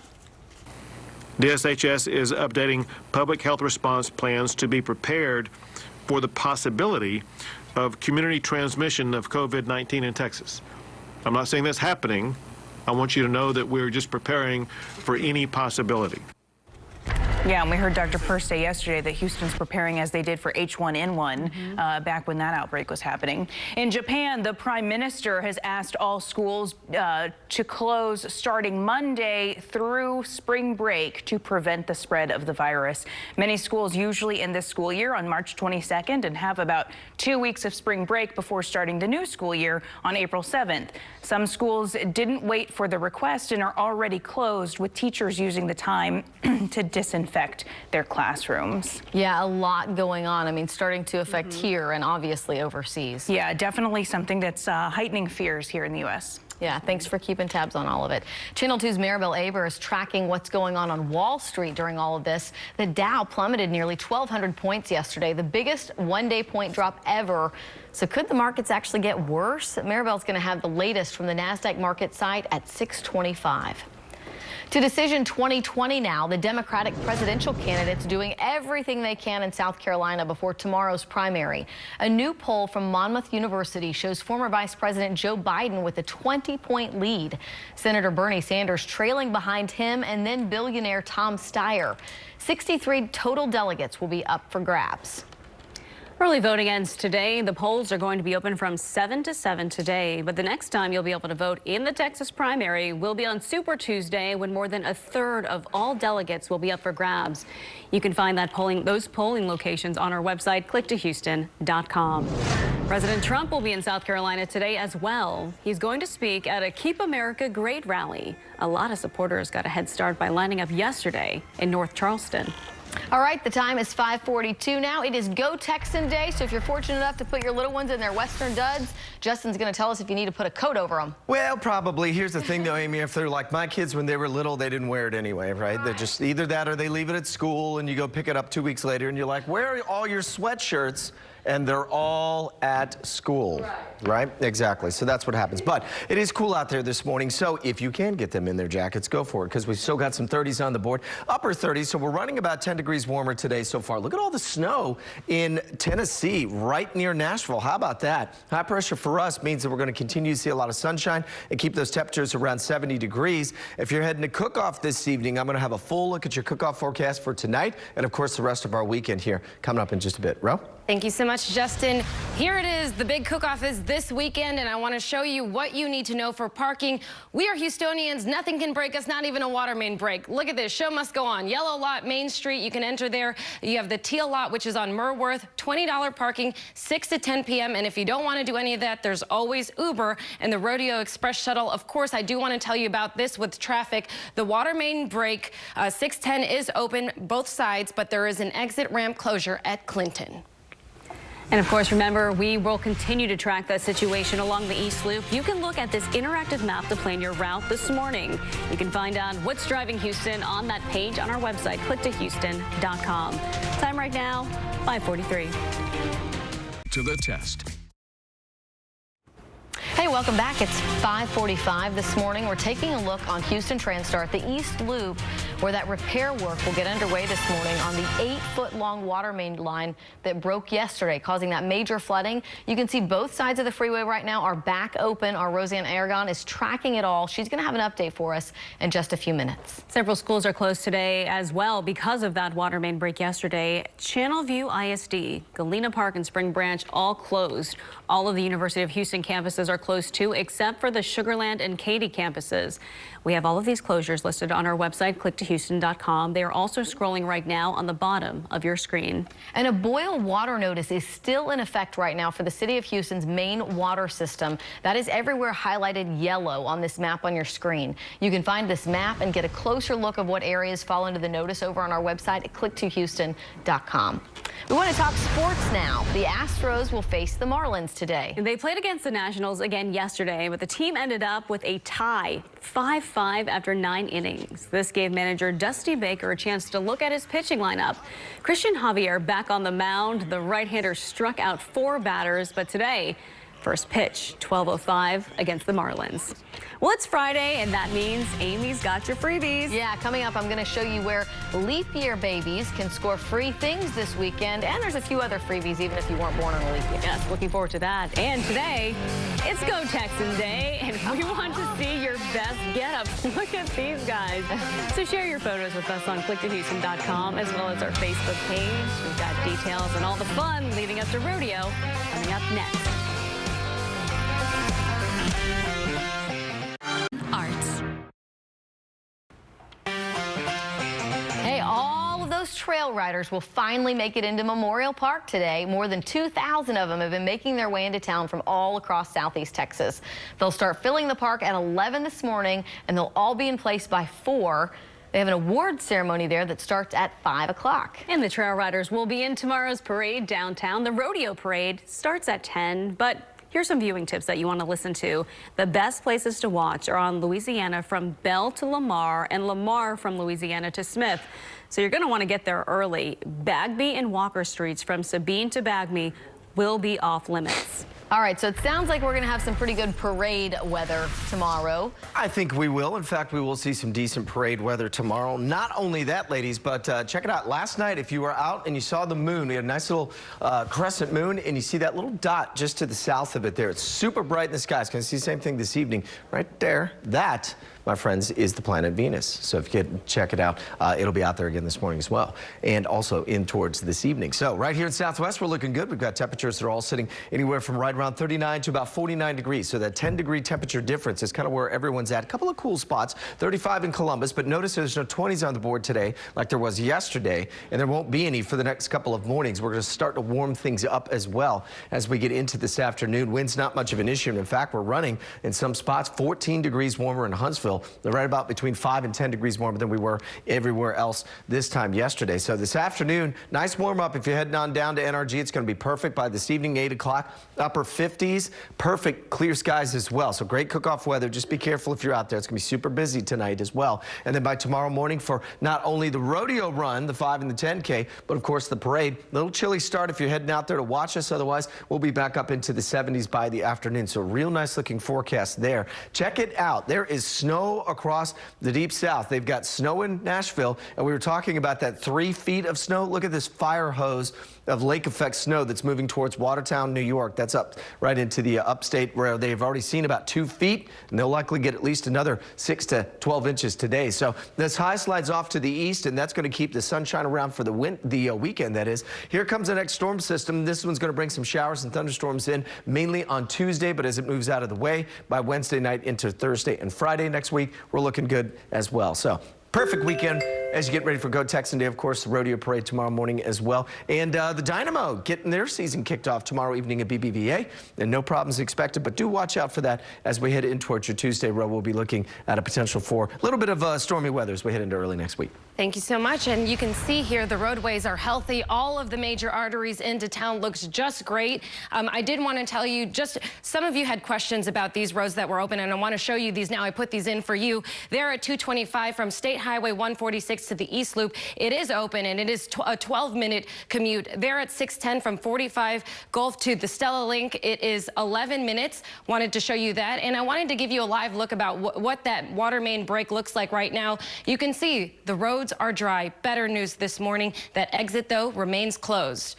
DSHS is updating public health response plans to be prepared for the possibility of community transmission of COVID-19 in Texas. I'm not saying that's happening. I want you to know that we're just preparing for any possibility. Yeah, and we heard Dr. Peirce say yesterday that Houston's preparing as they did for H1N1 back when that outbreak was happening. In Japan, the prime minister has asked all schools to close starting Monday through spring break to prevent the spread of the virus. Many schools usually end this school year on March 22nd and have about 2 weeks of spring break before starting the new school year on April 7th. Some schools didn't wait for the request and are already closed, with teachers using the time to disinfect their classrooms. Yeah, a lot going on. I mean, starting to affect here and obviously overseas. Yeah, definitely something that's heightening fears here in the U.S. Yeah, thanks for keeping tabs on all of it. Channel 2's Maribel Aber is tracking what's going on Wall Street during all of this. The Dow plummeted nearly 1,200 points yesterday, the biggest one-day point drop ever. So could the markets actually get worse? Maribel's going to have the latest from the NASDAQ market site at 6:25. To Decision 2020 now, the Democratic presidential candidates doing everything they can in South Carolina before tomorrow's primary. A new poll from Monmouth University shows former Vice President Joe Biden with a 20-point lead. Senator Bernie Sanders trailing behind him, and then billionaire Tom Steyer. 63 total delegates will be up for grabs. Early voting ends today. The polls are going to be open from 7 to 7 today, but the next time you'll be able to vote in the Texas primary will be on Super Tuesday, when more than a third of all delegates will be up for grabs. You can find those polling locations on our website, click2houston.com. President Trump will be in South Carolina today as well. He's going to speak at a Keep America Great rally. A lot of supporters got a head start by lining up yesterday in North Charleston. All right, the time is 5:42 now. It is Go Texan Day, so if you're fortunate enough to put your little ones in their Western duds, Justin's going to tell us if you need to put a coat over them. Well, probably. Here's the thing, though, Amy. If they're like my kids when they were little, they didn't wear it anyway, right? They're just either that or they leave it at school, and you go pick it up 2 weeks later, and you're like, where are all your sweatshirts? And they're all at school, right? Exactly. So that's what happens. But it is cool out there this morning. So if you can get them in their jackets, go for it, because we've still got some 30s on the board, upper 30s. So we're running about 10 degrees warmer today so far. Look at all the snow in Tennessee, right near Nashville. How about that? High pressure for us means that we're going to continue to see a lot of sunshine and keep those temperatures around 70 degrees. If you're heading to cook-off this evening, I'm going to have a full look at your cook-off forecast for tonight and, of course, the rest of our weekend here coming up in just a bit. Ro? Thank you so much, Justin. Here it is. The big cook-off is this weekend, and I want to show you what you need to know for parking. We are Houstonians. Nothing can break us, not even a water main break. Look at this. Show must go on. Yellow lot, Main Street. You can enter there. You have the teal lot, which is on Merworth. $20 parking, 6 to 10 p.m. And if you don't want to do any of that, there's always Uber and the Rodeo Express shuttle. Of course, I do want to tell you about this with traffic. The water main break, 610 is open both sides, but there is an exit ramp closure at Clinton. And of course, remember, we will continue to track that situation along the East Loop. You can look at this interactive map to plan your route this morning. You can find out what's driving Houston on that page on our website, clicktohouston.com. Time right now, 5:43. To the test. Hey, welcome back. It's 5:45 this morning. We're taking a look on Houston Transtar at the East Loop, where that repair work will get underway this morning on the 8-foot-long water main line that broke yesterday, causing that major flooding. You can see both sides of the freeway right now are back open. Our Roseanne Aragon is tracking it all. She's going to have an update for us in just a few minutes. Several schools are closed today as well because of that water main break yesterday. Channelview ISD, Galena Park, and Spring Branch all closed. All of the University of Houston campuses are closed too, except for the Sugarland and Katy campuses. We have all of these closures listed on our website, clicktohouston.com. They are also scrolling right now on the bottom of your screen. And a boil water notice is still in effect right now for the city of Houston's main water system. That is everywhere highlighted yellow on this map on your screen. You can find this map and get a closer look of what areas fall into the notice over on our website at clicktohouston.com. We want to talk sports now. The Astros will face the Marlins today. They played against the Nationals again yesterday, but the team ended up with a tie, 5-5 after 9 innings. This gave manager Dusty Baker a chance to look at his pitching lineup. Christian Javier back on the mound. The right-hander struck out 4 batters, but today, first pitch, 12:05 against the Marlins. Well, it's Friday, and that means Amy's got your freebies. Yeah, coming up, I'm going to show you where leap year babies can score free things this weekend. And there's a few other freebies, even if you weren't born on a leap year. Yes, looking forward to that. And today, it's Go Texan Day, and we want to see your best get-ups. Look at these guys. So share your photos with us on clicktohouston.com, as well as our Facebook page. We've got details and all the fun leading up to Rodeo coming up next. Arts. Hey, all of those trail riders will finally make it into Memorial Park today. More than 2,000 of them have been making their way into town from all across Southeast Texas. They'll start filling the park at 11 this morning, and they'll all be in place by 4. They have an award ceremony there that starts at 5 o'clock. And the trail riders will be in tomorrow's parade downtown. The rodeo parade starts at 10, but here's some viewing tips that you want to listen to. The best places to watch are on Louisiana from Bell to Lamar and Lamar from Louisiana to Smith. So you're going to want to get there early. Bagby and Walker Streets from Sabine to Bagby will be off limits. All right, so it sounds like we're going to have some pretty good parade weather tomorrow. I think we will. In fact, we will see some decent parade weather tomorrow. Not only that, ladies, but check it out. Last night, if you were out and you saw the moon, we had a nice little crescent moon, and you see that little dot just to the south of it there. It's super bright in the sky. It's going to see the same thing this evening. Right there, that, my friends, is the planet Venus. So if you could check it out, it'll be out there again this morning as well, and also in towards this evening. So right here in Southwest, we're looking good. We've got temperatures that are all sitting anywhere from right around 39 to about 49 degrees. So that 10-degree temperature difference is kind of where everyone's at. A couple of cool spots, 35 in Columbus, but notice there's no 20s on the board today like there was yesterday, and there won't be any for the next couple of mornings. We're going to start to warm things up as well as we get into this afternoon. Wind's not much of an issue, and in fact, we're running in some spots 14 degrees warmer in Huntsville still right about between 5 and 10 degrees warmer than we were everywhere else this time yesterday. So this afternoon, nice warm up. If you're heading on down to NRG, it's going to be perfect by this evening, 8 o'clock, upper 50s, perfect clear skies as well. So great cook-off weather. Just be careful if you're out there. It's going to be super busy tonight as well. And then by tomorrow morning for not only the rodeo run, the 5 and the 10K, but of course the parade. Little chilly start if you're heading out there to watch us. Otherwise, we'll be back up into the 70s by the afternoon. So real nice looking forecast there. Check it out. There is snow across the deep south. They've got snow in Nashville, and we were talking about that 3 feet of snow. Look at this fire hose of lake effect snow that's moving towards Watertown, New York. That's up right into the upstate where they've already seen about 2 feet, and they'll likely get at least another 6 to 12 inches today. So this high slides off to the east, and that's going to keep the sunshine around for the weekend, that is. Here comes the next storm system. This one's going to bring some showers and thunderstorms in mainly on Tuesday, but as it moves out of the way by Wednesday night into Thursday and Friday next week, we're looking good as well. So perfect weekend as you get ready for Go Texan Day. Of course, the rodeo parade tomorrow morning as well. And the Dynamo getting their season kicked off tomorrow evening at BBVA. And no problems expected, but do watch out for that as we head in towards your Tuesday row. We'll be looking at a potential for a little bit of stormy weather as we head into early next week. Thank you so much. And you can see here the roadways are healthy. All of the major arteries into town looks just great. I did want to tell you, just some of you had questions about these roads that were open, and I want to show you these now. I put these in for you. They're at 225 from State Highway 146 to the East Loop. It is open, and it is a 12-minute commute. They're at 610 from 45 Gulf to the Stella Link. It is 11 minutes. Wanted to show you that, and I wanted to give you a live look about what that water main break looks like right now. You can see the roads are dry. Better news this morning. That exit, though, remains closed.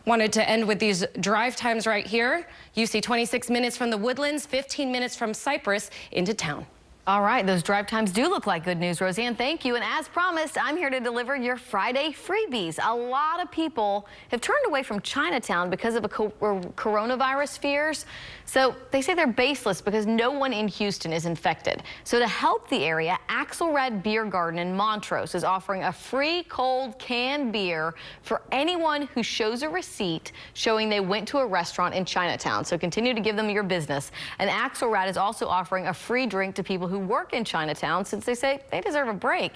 Wanted to end with these drive times right here. You see 26 minutes from the Woodlands, 15 minutes from Cypress into town. All right, those drive times do look like good news, Roseanne. Thank you. And as promised, I'm here to deliver your Friday freebies. A lot of people have turned away from Chinatown because of coronavirus fears. So they say they're baseless because no one in Houston is infected. So to help the area, Axelrad Beer Garden in Montrose is offering a free cold canned beer for anyone who shows a receipt showing they went to a restaurant in Chinatown. So continue to give them your business. And Axelrad is also offering a free drink to people who work in Chinatown, since they say they deserve a break.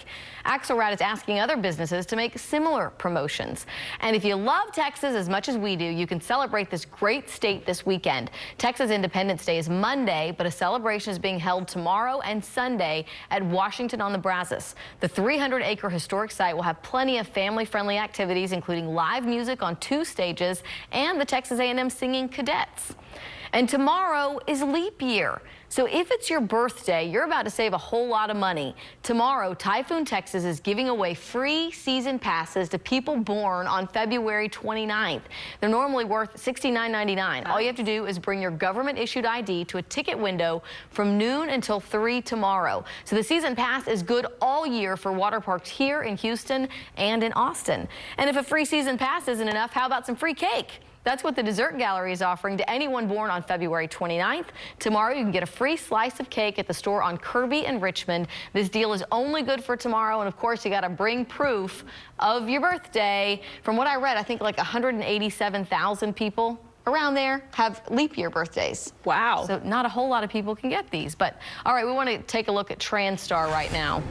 Axelrad is asking other businesses to make similar promotions. And if you love Texas as much as we do, you can celebrate this great state this weekend. Texas Independence Day is Monday, but a celebration is being held tomorrow and Sunday at Washington on the Brazos. The 300-acre historic site will have plenty of family-friendly activities, including live music on 2 stages and the Texas A&M Singing Cadets. And tomorrow is leap year. So if it's your birthday, you're about to save a whole lot of money. Tomorrow, Typhoon Texas is giving away free season passes to people born on February 29th. They're normally worth $69.99. All you have to do is bring your government-issued ID to a ticket window from noon until 3 tomorrow. So the season pass is good all year for water parks here in Houston and in Austin. And if a free season pass isn't enough, how about some free cake? That's what the Dessert Gallery is offering to anyone born on February 29th. Tomorrow, you can get a free slice of cake at the store on Kirby and Richmond. This deal is only good for tomorrow. And of course, you got to bring proof of your birthday. From what I read, I think like 187,000 people around there have leap year birthdays. Wow. So not a whole lot of people can get these. But all right, we want to take a look at TransStar right now.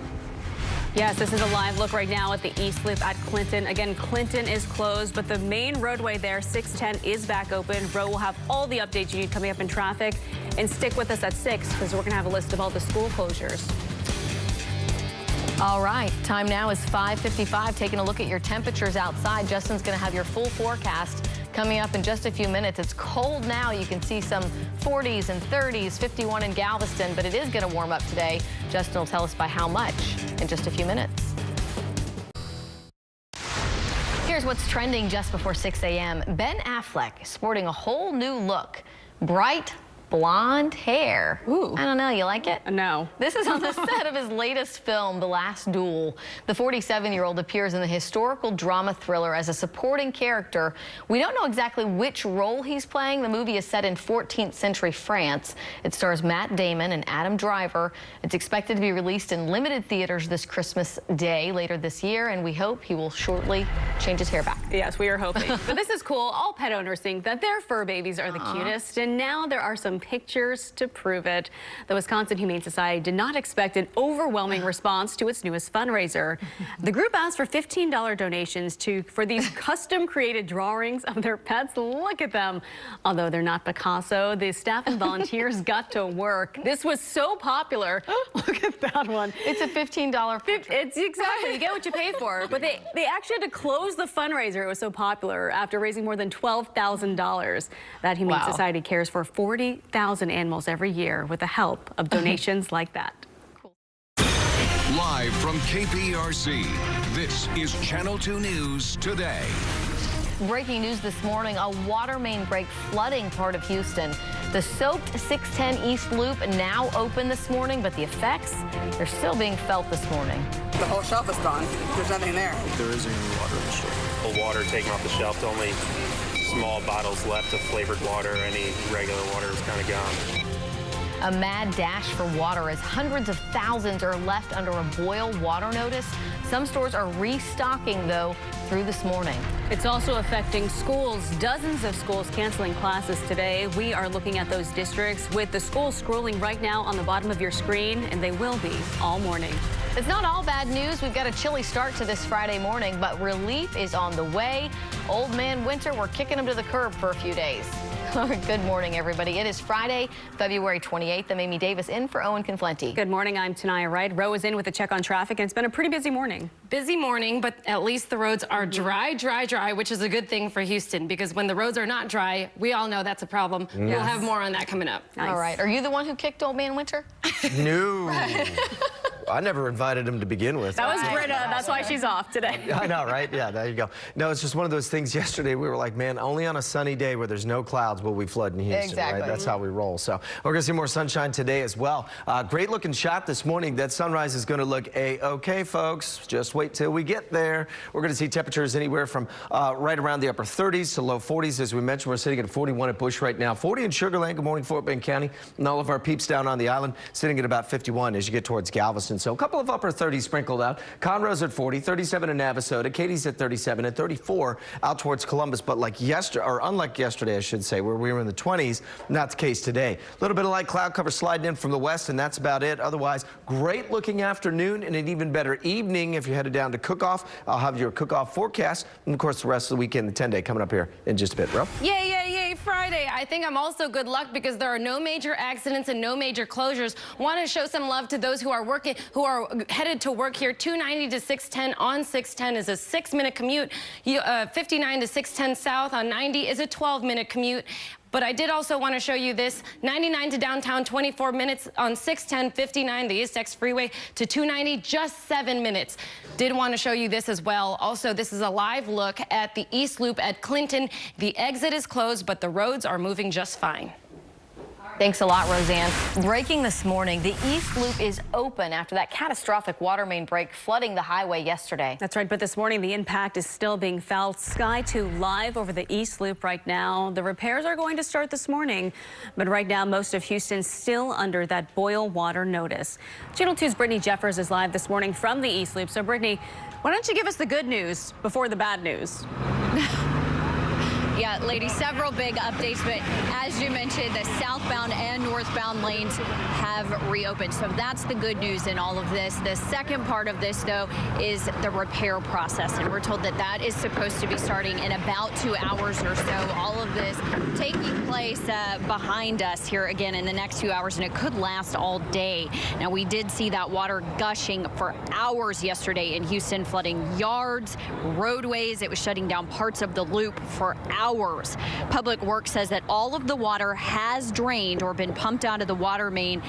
Yes, this is a live look right now at the East Loop at Clinton. Again, Clinton is closed, but the main roadway there, 610, is back open. Row will have all the updates you need coming up in traffic. And stick with us at 6 because we're going to have a list of all the school closures. All right, time now is 5:55. Taking a look at your temperatures outside. Justin's going to have your full forecast coming up in just a few minutes. It's cold now. You can see some 40s and 30s, 51 in Galveston, but it is going to warm up today. Justin will tell us by how much in just a few minutes. Here's what's trending just before 6 a.m. Ben Affleck sporting a whole new look. Bright blonde hair. Ooh. I don't know, you like it? No. This is on the set of his latest film, The Last Duel. The 47-year-old appears in the historical drama thriller as a supporting character. We don't know exactly which role he's playing. The movie is set in 14th century France. It stars Matt Damon and Adam Driver. It's expected to be released in limited theaters this Christmas Day later this year, and we hope he will shortly change his hair back. Yes, we are hoping. But this is cool. All pet owners think that their fur babies are the cutest, and now there are some pictures to prove it. The Wisconsin Humane Society did not expect an overwhelming response to its newest fundraiser. The group asked for $15 donations for these custom-created drawings of their pets. Look at them. Although they're not Picasso, the staff and volunteers got to work. This was so popular. Look at that one. It's a $15 portrait. It's exactly, you get what you pay for. But they actually had to close the fundraiser. It was so popular after raising more than $12,000. That Humane Society cares for 40,000 animals every year with the help of donations like that. Cool. Live from KPRC, this is Channel 2 News Today. Breaking news this morning, a water main break flooding part of Houston. The soaked 610 East Loop now open this morning, but the effects, they're still being felt this morning. The whole shelf is gone. There's nothing there. There isn't any water in the shelf. The water taken off the shelf, only small bottles left of flavored water. Any regular water is kind of gone. A mad dash for water as hundreds of thousands are left under a boil water notice. Some stores are restocking, though, through this morning. It's also affecting schools. Dozens of schools canceling classes today. We are looking at those districts with the schools scrolling right now on the bottom of your screen, and they will be all morning. It's not all bad news. We've got a chilly start to this Friday morning, but relief is on the way. Old man winter, we're kicking him to the curb for a few days. Good morning, everybody. It is Friday, February 28th. I'm Amy Davis in for Owen Conflenti. Good morning. I'm Tanaya Wright. Ro is in with a check on traffic, and it's been a pretty busy morning. Busy morning, but at least the roads are dry, which is a good thing for Houston, because when the roads are not dry, we all know that's a problem. Yes. We'll have more on that coming up. Nice. All right. Are you the one who kicked old man winter? No. I never invited him to begin with. That was Britta. That's why she's off today. I know, right? Yeah, there you go. No, it's just one of those things. Yesterday, we were like, man, only on a sunny day where there's no clouds will we flood in Houston, exactly. Right? That's how we roll. So we're going to see more sunshine today as well. Great looking shot this morning. That sunrise is going to look A-okay, folks. Just wait till we get there. We're going to see temperatures anywhere from right around the upper 30s to low 40s. As we mentioned, we're sitting at 41 at Bush right now. 40 in Sugar Land. Good morning, Fort Bend County. And all of our peeps down on the island sitting at about 51 as you get towards Galveston. So a couple of upper 30s sprinkled out. Conroe's at 40, 37 in Navasota. Katie's at 37 and 34 out towards Columbus. But like yesterday, or unlike yesterday, I should say, where we were in the 20s, not the case today. A little bit of light cloud cover sliding in from the west, and that's about it. Otherwise, great looking afternoon and an even better evening if you're headed down to Cook-Off. I'll have your Cook-Off forecast. And of course, the rest of the weekend, the 10-day coming up here in just a bit. Ro? Yay, yay, yay, Friday. I think I'm also good luck because there are no major accidents and no major closures. Want to show some love to those who are working, who are headed to work here. 290 to 610 on 610 is a 6-minute commute. 59 to 610 south on 90 is a 12-minute commute. But I did also want to show you this. 99 to downtown, 24 minutes on 610, 59, the East X Freeway to 290, just 7 minutes. Did want to show you this as well. Also, this is a live look at the East Loop at Clinton. The exit is closed, but the roads are moving just fine. Thanks a lot, Roseanne. Breaking this morning, the East Loop is open after that catastrophic water main break flooding the highway yesterday. That's right, but this morning the impact is still being felt. Sky 2 live over the East Loop right now. The repairs are going to start this morning, but right now most of Houston's still under that boil water notice. Channel 2's Brittany Jeffers is live this morning from the East Loop. So Brittany, why don't you give us the good news before the bad news? Yeah, ladies, several big updates, but as you mentioned, the southbound and northbound lanes have reopened. So that's the good news in all of this. The second part of this, though, is the repair process. And we're told that that is supposed to be starting in about 2 hours or so. All of this taking place behind us here again in the next 2 hours, and it could last all day. Now, we did see that water gushing for hours yesterday in Houston, flooding yards, roadways. It was shutting down parts of the loop for hours. Public Works says that all of the water has drained or been pumped out of the water main,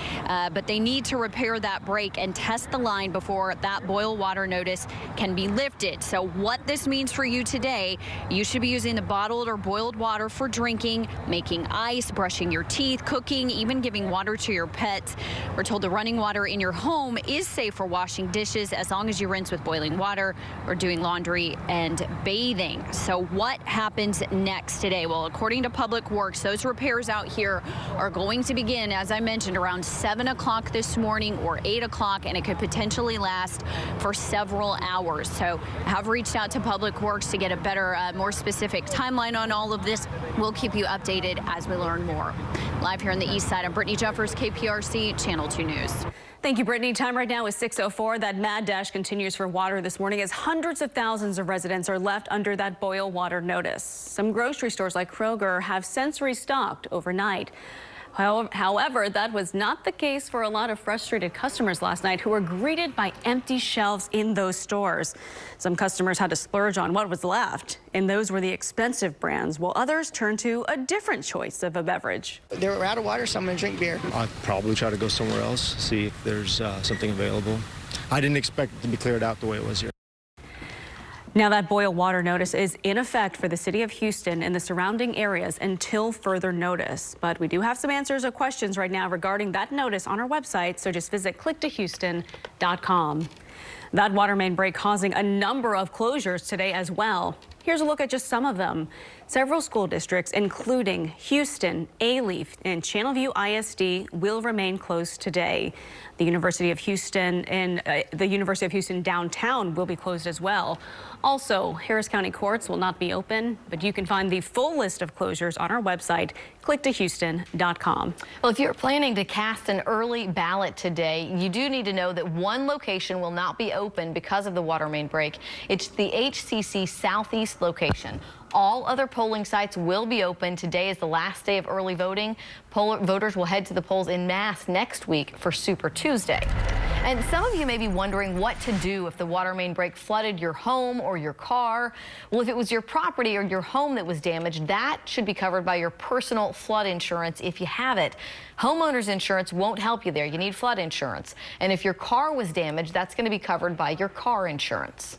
but they need to repair that break and test the line before that boil water notice can be lifted. So what this means for you today, you should be using the bottled or boiled water for drinking, making ice, brushing your teeth, cooking, even giving water to your pets. We're told the running water in your home is safe for washing dishes as long as you rinse with boiling water or doing laundry and bathing. So what happens next? next today? Well, according to Public Works, those repairs out here are going to begin, as I mentioned, around 7 o'clock this morning or 8 o'clock, and it could potentially last for several hours. So I have reached out to Public Works to get a better, more specific timeline on all of this. We'll keep you updated as we learn more. Live here on the east side, I'm Brittany Jeffers, KPRC, Channel 2 News. Thank you, Brittany. Time right now is 6:04. That mad dash continues for water this morning as hundreds of thousands of residents are left under that boil water notice. Some grocery stores like Kroger have since restocked overnight. However, that was not the case for a lot of frustrated customers last night who were greeted by empty shelves in those stores. Some customers had to splurge on what was left, and those were the expensive brands, while others turned to a different choice of a beverage. They were out of water, so I'm going to drink beer. I'd probably try to go somewhere else, see if there's something available. I didn't expect it to be cleared out the way it was here. Now that boil water notice is in effect for the city of Houston and the surrounding areas until further notice. But we do have some answers or questions right now regarding that notice on our website, so just visit clicktohouston.com. That water main break causing a number of closures today as well. Here's a look at just some of them. Several school districts, including Houston, Alief, and Channelview ISD, will remain closed today. The University of Houston and the University of Houston downtown will be closed as well. Also, Harris County courts will not be open, but you can find the full list of closures on our website, clicktohouston.com. Well, if you're planning to cast an early ballot today, you do need to know that one location will not be open because of the water main break. It's the HCC Southeast location. All other polling sites will be open. Today is the last day of early voting. Voters will head to the polls en masse next week for Super Tuesday. And some of you may be wondering what to do if the water main break flooded your home or your car. Well, if it was your property or your home that was damaged, that should be covered by your personal flood insurance if you have it. Homeowners insurance won't help you there. You need flood insurance. And if your car was damaged, that's going to be covered by your car insurance.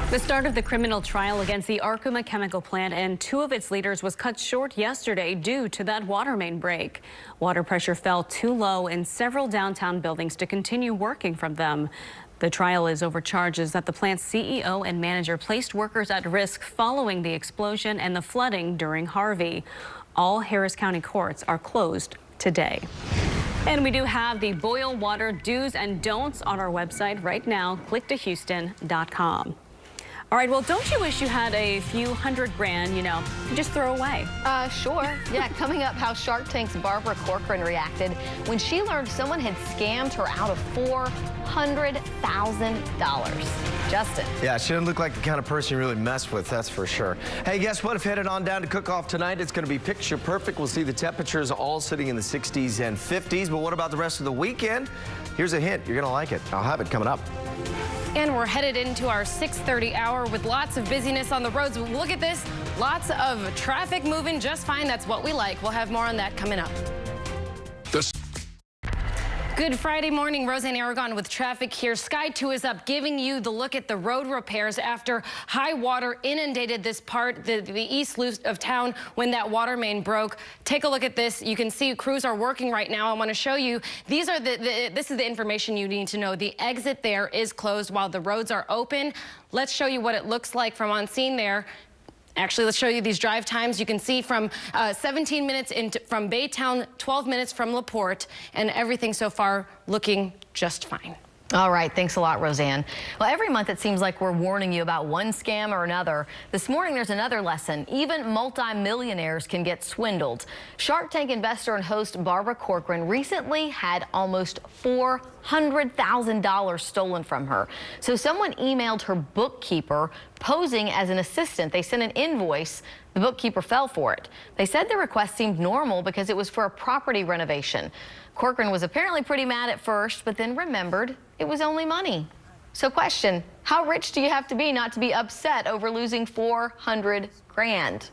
The start of the criminal trial against the Arkema chemical plant and two of its leaders was cut short yesterday due to that water main break. Water pressure fell too low in several downtown buildings to continue working from them. The trial is over charges that the plant's CEO and manager placed workers at risk following the explosion and the flooding during Harvey. All Harris County courts are closed today. And we do have the boil water do's and don'ts on our website right now, clicktohouston.com. All right, well, don't you wish you had a few $100 grand, you just throw away? Sure. Yeah, coming up, how Shark Tank's Barbara Corcoran reacted when she learned someone had scammed her out of $400,000. Justin. Yeah, she doesn't look like the kind of person you really mess with, that's for sure. Hey, guess what? If headed on down to Cook-Off tonight, it's going to be picture perfect. We'll see the temperatures all sitting in the 60s and 50s. But what about the rest of the weekend? Here's a hint. You're going to like it. I'll have it coming up. And we're headed into our 6:30 hour with lots of busyness on the roads. Look at this. Lots of traffic moving just fine. That's what we like. We'll have more on that coming up. Good Friday morning, Roseanne Aragon with traffic here. Sky 2 is up, giving you the look at the road repairs after high water inundated this part, the east loop of town when that water main broke. Take a look at this. You can see crews are working right now. I want to show you. These are this is the information you need to know. The exit there is closed while the roads are open. Let's show you what it looks like from on scene there. Actually, let's show you these drive times. You can see from 17 minutes from Baytown, 12 minutes from LaPorte, and everything so far looking just fine. All right, thanks a lot, Roseanne. Well, every month it seems like we're warning you about one scam or another. This morning there's another lesson. Even multimillionaires can get swindled. Shark Tank investor and host Barbara Corcoran recently had almost $400,000 stolen from her. So someone emailed her bookkeeper posing as an assistant. They sent an invoice. The bookkeeper fell for it. They said the request seemed normal because it was for a property renovation. Corcoran was apparently pretty mad at first, but then remembered it was only money. So question, how rich do you have to be not to be upset over losing $400 grand?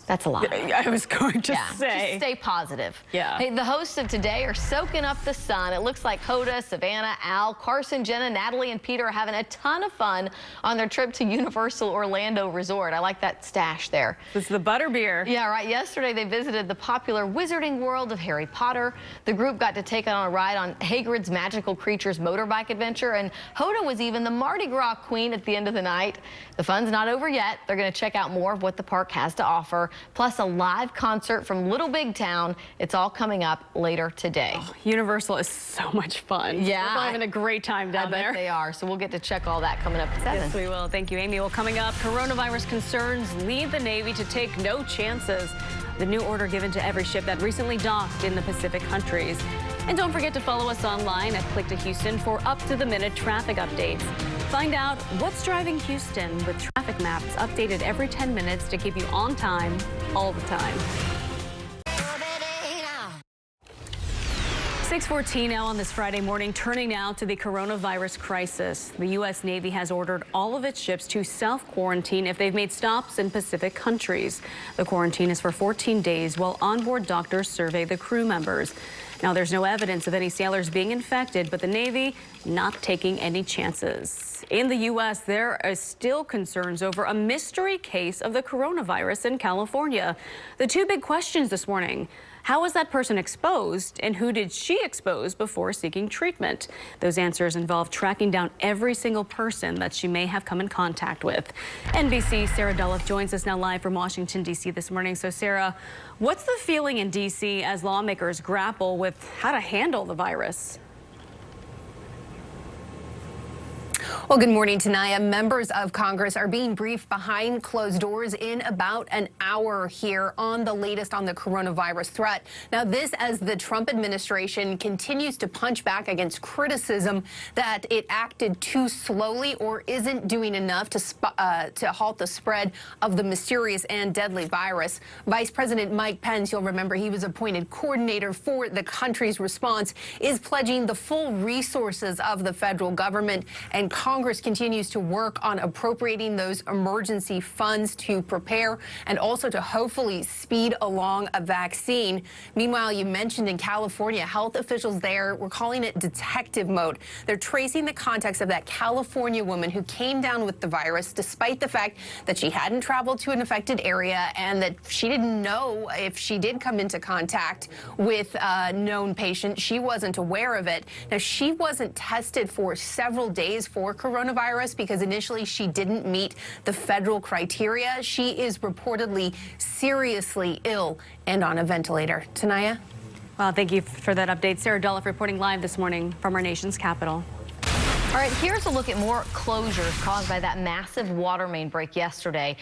That's a lot. I was going to say. Just stay positive. Yeah. Hey, the hosts of today are soaking up the sun. It looks like Hoda, Savannah, Al, Carson, Jenna, Natalie, and Peter are having a ton of fun on their trip to Universal Orlando Resort. I like that stash there. It's the butterbeer. Yeah, right. Yesterday, they visited the popular Wizarding World of Harry Potter. The group got to take on a ride on Hagrid's Magical Creatures motorbike adventure, and Hoda was even the Mardi Gras queen at the end of the night. The fun's not over yet. They're going to check out more of what the park has to offer, plus a live concert from Little Big Town. It's all coming up later today. Oh, Universal is so much fun. Yeah. We're having a great time down there. I bet they are. So we'll get to check all that coming up at 7. Yes, we will. Thank you, Amy. Well, coming up, coronavirus concerns lead the Navy to take no chances. The new order given to every ship that recently docked in the Pacific countries. And don't forget to follow us online at Click to Houston for up-to-the-minute traffic updates. Find out what's driving Houston with traffic maps updated every 10 minutes to keep you on time all the time. 6:14 now on this Friday morning, turning now to the coronavirus crisis. The U.S. Navy has ordered all of its ships to self-quarantine if they've made stops in Pacific countries. The quarantine is for 14 days while onboard doctors survey the crew members. Now, there's no evidence of any sailors being infected, but the Navy not taking any chances. In the U.S., there are still concerns over a mystery case of the coronavirus in California. The two big questions this morning: how was that person exposed, and who did she expose before seeking treatment? Those answers involve tracking down every single person that she may have come in contact with. NBC's Sarah Dulloff joins us now live from Washington, D.C. this morning. So, Sarah, what's the feeling in D.C. as lawmakers grapple with how to handle the virus? Well, good morning, Tanaya. Members of Congress are being briefed behind closed doors in about an hour here on the latest on the coronavirus threat. Now, this as the Trump administration continues to punch back against criticism that it acted too slowly or isn't doing enough to halt the spread of the mysterious and deadly virus. Vice President Mike Pence, you'll remember he was appointed coordinator for the country's response, is pledging the full resources of the federal government, and Congress continues to work on appropriating those emergency funds to prepare and also to hopefully speed along a vaccine. Meanwhile, you mentioned in California, health officials there were calling it detective mode. They're tracing the context of that California woman who came down with the virus despite the fact that she hadn't traveled to an affected area and that she didn't know if she did come into contact with a known patient. She wasn't aware of it. Now, she wasn't tested for several days for coronavirus because initially she didn't meet the federal criteria. She is reportedly seriously ill and on a ventilator. Tanaya? Well, thank you for that update. Sarah Dulloff reporting live this morning from our nation's capital. All right, here's a look at more closures caused by that massive water main break yesterday.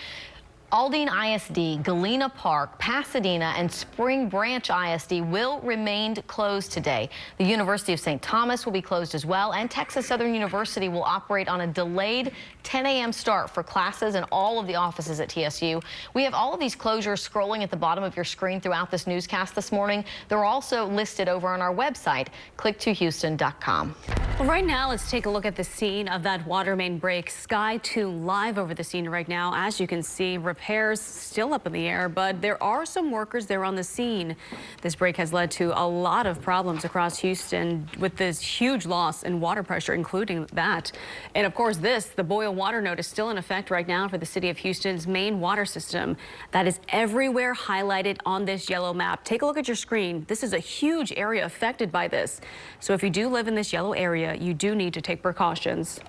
Aldine ISD, Galena Park, Pasadena, and Spring Branch ISD will remain closed today. The University of St. Thomas will be closed as well, and Texas Southern University will operate on a delayed 10 a.m. start for classes and all of the offices at TSU. We have all of these closures scrolling at the bottom of your screen throughout this newscast this morning. They're also listed over on our website, click2houston.com. Well, right now, let's take a look at the scene of that water main break. Sky 2 live over the scene right now. As you can see, repairs still up in the air, but there are some workers there on the scene. This break has led to a lot of problems across Houston with this huge loss in water pressure, including that. And of course, the boil water note is still in effect right now for the city of Houston's main water system. That is everywhere highlighted on this yellow map. Take a look at your screen. This is a huge area affected by this. So if you do live in this yellow area, you do need to take precautions.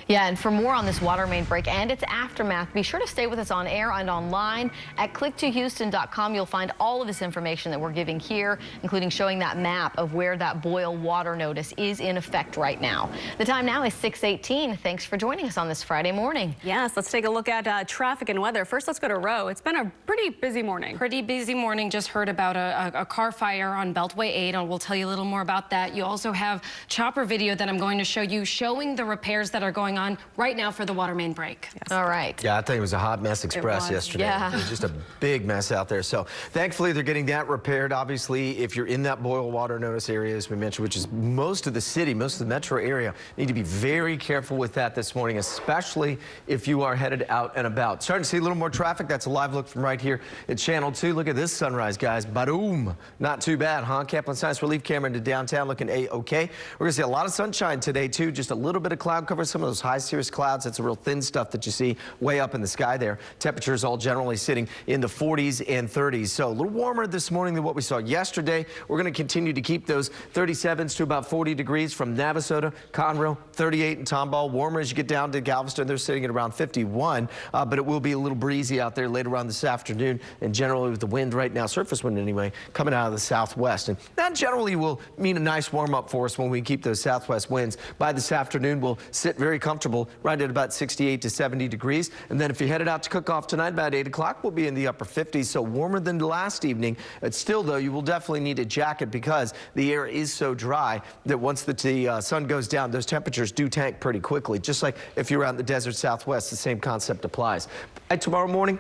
Yeah, and for more on this water main break and its aftermath, be sure to stay with us on air and online at click2houston.com. You'll find all of this information that we're giving here, including showing that map of where that boil water notice is in effect right now. The time now is 6:18. Thanks for joining us on this Friday morning. Yes, let's take a look at traffic and weather. First, let's go to Roe. It's been a pretty busy morning. Pretty busy morning. Just heard about a car fire on Beltway 8, and we'll tell you a little more about that. You also have chopper video that I'm going to show you showing the repairs that are going going on right now for the water main break. Yes. All right. Yeah, I think it was a hot mess express yesterday. Yeah. It was just a big mess out there. So thankfully they're getting that repaired. Obviously, if you're in that boil water notice area, as we mentioned, which is most of the city, most of the metro area, need to be very careful with that this morning, especially if you are headed out and about. Starting to see a little more traffic. That's a live look from right here at Channel 2. Look at this sunrise, guys. Badoom. Not too bad, huh? Kaplan Science Relief Camera into downtown looking A-OK. We're going to see a lot of sunshine today, too. Just a little bit of cloud cover. Some of those high cirrus clouds. That's the real thin stuff that you see way up in the sky there. Temperatures all generally sitting in the 40s and 30s. So a little warmer this morning than what we saw yesterday. We're going to continue to keep those 37s to about 40 degrees from Navasota, Conroe, 38 in Tomball. Warmer as you get down to Galveston. They're sitting at around 51, but it will be a little breezy out there later on this afternoon. And generally with the wind right now, surface wind anyway, coming out of the southwest. And that generally will mean a nice warm up for us when we keep those southwest winds. By this afternoon, we'll sit very comfortable right at about 68 to 70 degrees. And then if you're headed out to cook off tonight about 8 o'clock, we'll be in the upper 50s. So warmer than last evening. But still, though, you will definitely need a jacket because the air is so dry that once the sun goes down, those temperatures do tank pretty quickly. Just like if you're out in the desert southwest, the same concept applies. Tomorrow morning,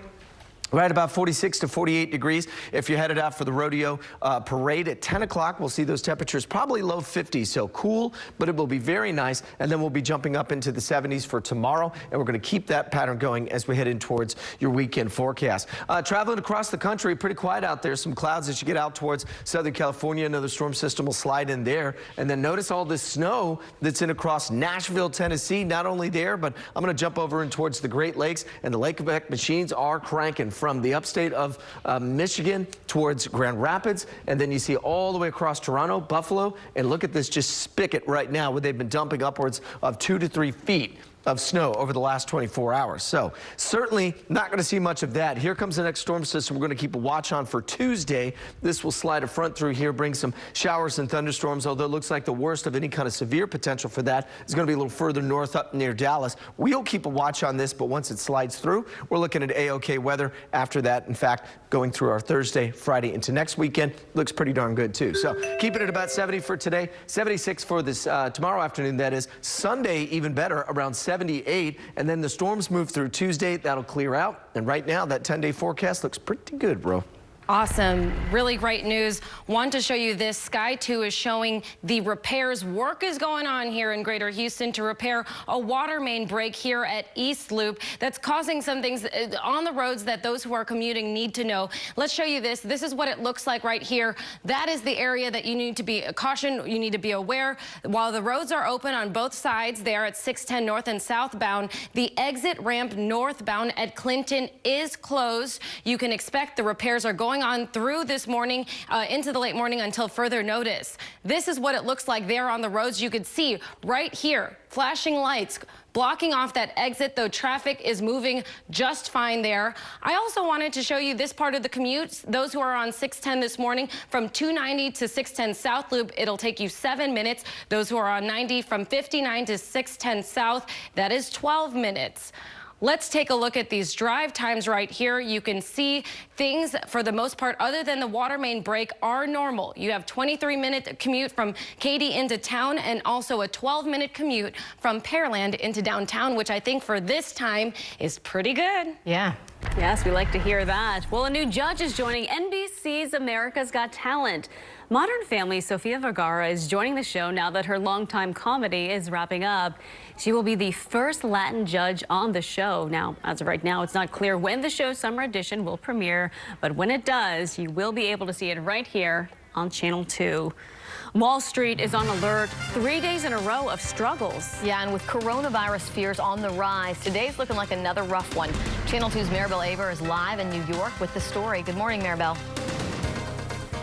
right about 46 to 48 degrees. If you're headed out for the rodeo parade at 10 o'clock, we'll see those temperatures probably low 50s. So cool, but it will be very nice. And then we'll be jumping up into the 70s for tomorrow. And we're going to keep that pattern going as we head in towards your weekend forecast. Traveling across the country, pretty quiet out there. Some clouds as you get out towards Southern California. Another storm system will slide in there. And then notice all this snow that's in across Nashville, Tennessee. Not only there, but I'm going to jump over in towards the Great Lakes. And the Lake Effect machines are cranking from the upstate of Michigan towards Grand Rapids, and then you see all the way across Toronto, Buffalo, and look at this just spigot right now where they've been dumping upwards of 2 to 3 feet of snow over the last 24 hours. So certainly not going to see much of that. Here comes the next storm system we're going to keep a watch on for Tuesday. This will slide a front through here, bring some showers and thunderstorms, although it looks like the worst of any kind of severe potential for that is going to be a little further north up near Dallas. We'll keep a watch on this, but once it slides through, we're looking at A-OK weather after that. In fact, going through our Thursday, Friday into next weekend, looks pretty darn good too. So keep it at about 70 for today, 76 for this tomorrow afternoon, that is. Sunday, even better, around 78, and then the storms move through Tuesday. That'll clear out, and right now that 10-day forecast looks pretty good, bro. Awesome. Really great news. Want to show you this. Sky 2 is showing the repairs. Work is going on here in Greater Houston to repair a water main break here at East Loop that's causing some things on the roads that those who are commuting need to know. Let's show you this. This is what it looks like right here. That is the area that you need to be cautioned. You need to be aware. While the roads are open on both sides there at 610 north and southbound, the exit ramp northbound at Clinton is closed. You can expect the repairs are going on through this morning into the late morning until further notice. This is what it looks like there on the roads. You could see right here flashing lights blocking off that exit, though traffic is moving just fine there. I also wanted to show you this part of the commute. Those who are on 610 this morning from 290 to 610 South Loop, it'll take you 7 minutes. Those who are on 90 from 59 to 610 South, that is 12 minutes. Let's take a look at these drive times right here. You can see things, for the most part, other than the water main break, are normal. You have 23-minute commute from Katy into town and also a 12-minute commute from Pearland into downtown, which I think for this time is pretty good. Yeah. Yes, we like to hear that. Well, a new judge is joining NBC's America's Got Talent. Modern Family Sofia Vergara is joining the show now that her longtime comedy is wrapping up. She will be the first Latin judge on the show. Now, as of right now, it's not clear when the show's summer edition will premiere, but when it does, you will be able to see it right here on Channel 2. Wall Street is on alert 3 days in a row of struggles. Yeah, and with coronavirus fears on the rise, today's looking like another rough one. Channel 2's Maribel Aber is live in New York with the story. Good morning, Maribel.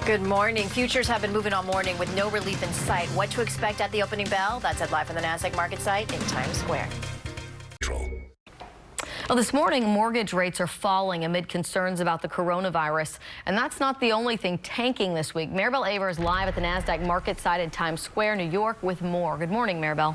Good morning. Futures have been moving all morning with no relief in sight. What to expect at the opening bell? That's at live from the Nasdaq market site in Times Square. Well, this morning, mortgage rates are falling amid concerns about the coronavirus. And that's not the only thing tanking this week. Maribel Aber is live at the Nasdaq market site in Times Square, New York with more. Good morning, Maribel.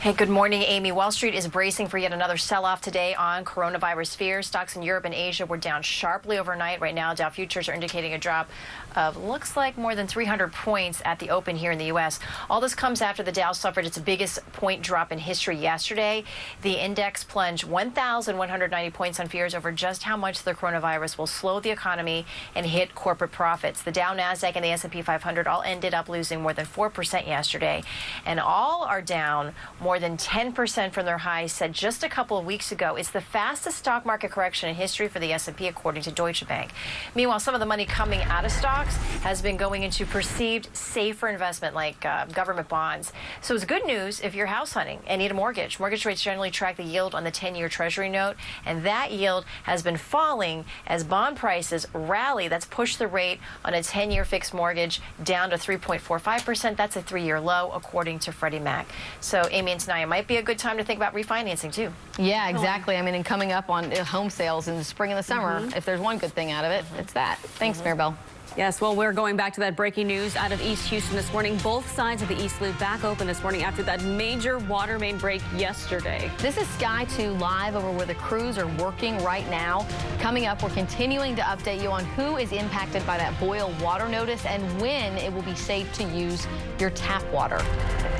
Hey, good morning, Amy. Wall Street is bracing for yet another sell-off today on coronavirus fears. Stocks in Europe and Asia were down sharply overnight. Right now, Dow futures are indicating a drop of looks like more than 300 points at the open here in the U.S. All this comes after the Dow suffered its biggest point drop in history yesterday. The index plunged 1,190 points on fears over just how much the coronavirus will slow the economy and hit corporate profits. The Dow, Nasdaq, and the S&P 500 all ended up losing more than 4% yesterday, and all are down more than 10% from their highs set just a couple of weeks ago. It's the fastest stock market correction in history for the S&P, according to Deutsche Bank. Meanwhile, some of the money coming out of stocks has been going into perceived safer investment like government bonds. So it's good news if you're house hunting and need a mortgage. Mortgage rates generally track the yield on the 10-year Treasury note, and that yield has been falling as bond prices rally. That's pushed the rate on a 10-year fixed mortgage down to 3.45%. That's a 3-year low, according to Freddie Mac. So, Amy and Tanaya, might be a good time to think about refinancing, too. Yeah, exactly. I mean, and coming up on home sales in the spring and the summer, if there's one good thing out of it, it's that. Thanks, Maribel. Yes, well, we're going back to that breaking news out of East Houston this morning. Both sides of the East Loop back open this morning after that major water main break yesterday. This is Sky 2 live over where the crews are working right now. Coming up, we're continuing to update you on who is impacted by that boil water notice and when it will be safe to use your tap water.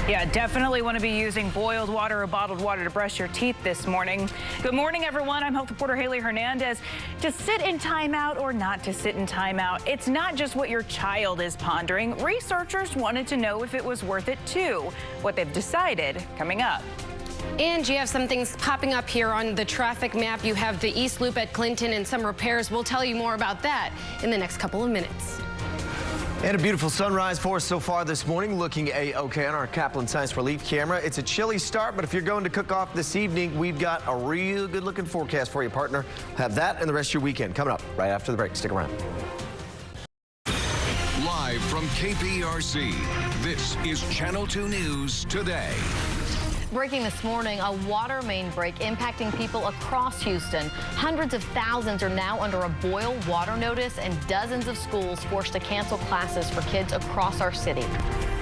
Yeah, definitely want to be using boiled water or bottled water to brush your teeth this morning. Good morning, everyone. I'm health reporter Haley Hernandez. To sit in timeout or not to sit in timeout, it's not just what your child is pondering. Researchers wanted to know if it was worth it, too. What they've decided coming up. And you have some things popping up here on the traffic map. You have the East Loop at Clinton and some repairs. We'll tell you more about that in the next couple of minutes. And a beautiful sunrise for us so far this morning, looking A-OK on our Kaplan Science Relief camera. It's a chilly start, but if you're going to cook off this evening, we've got a real good-looking forecast for you, partner. Have that and the rest of your weekend coming up right after the break. Stick around. Live from KPRC, this is Channel 2 News Today. Breaking this morning, a water main break impacting people across Houston. Hundreds of thousands are now under a boil water notice, and dozens of schools forced to cancel classes for kids across our city.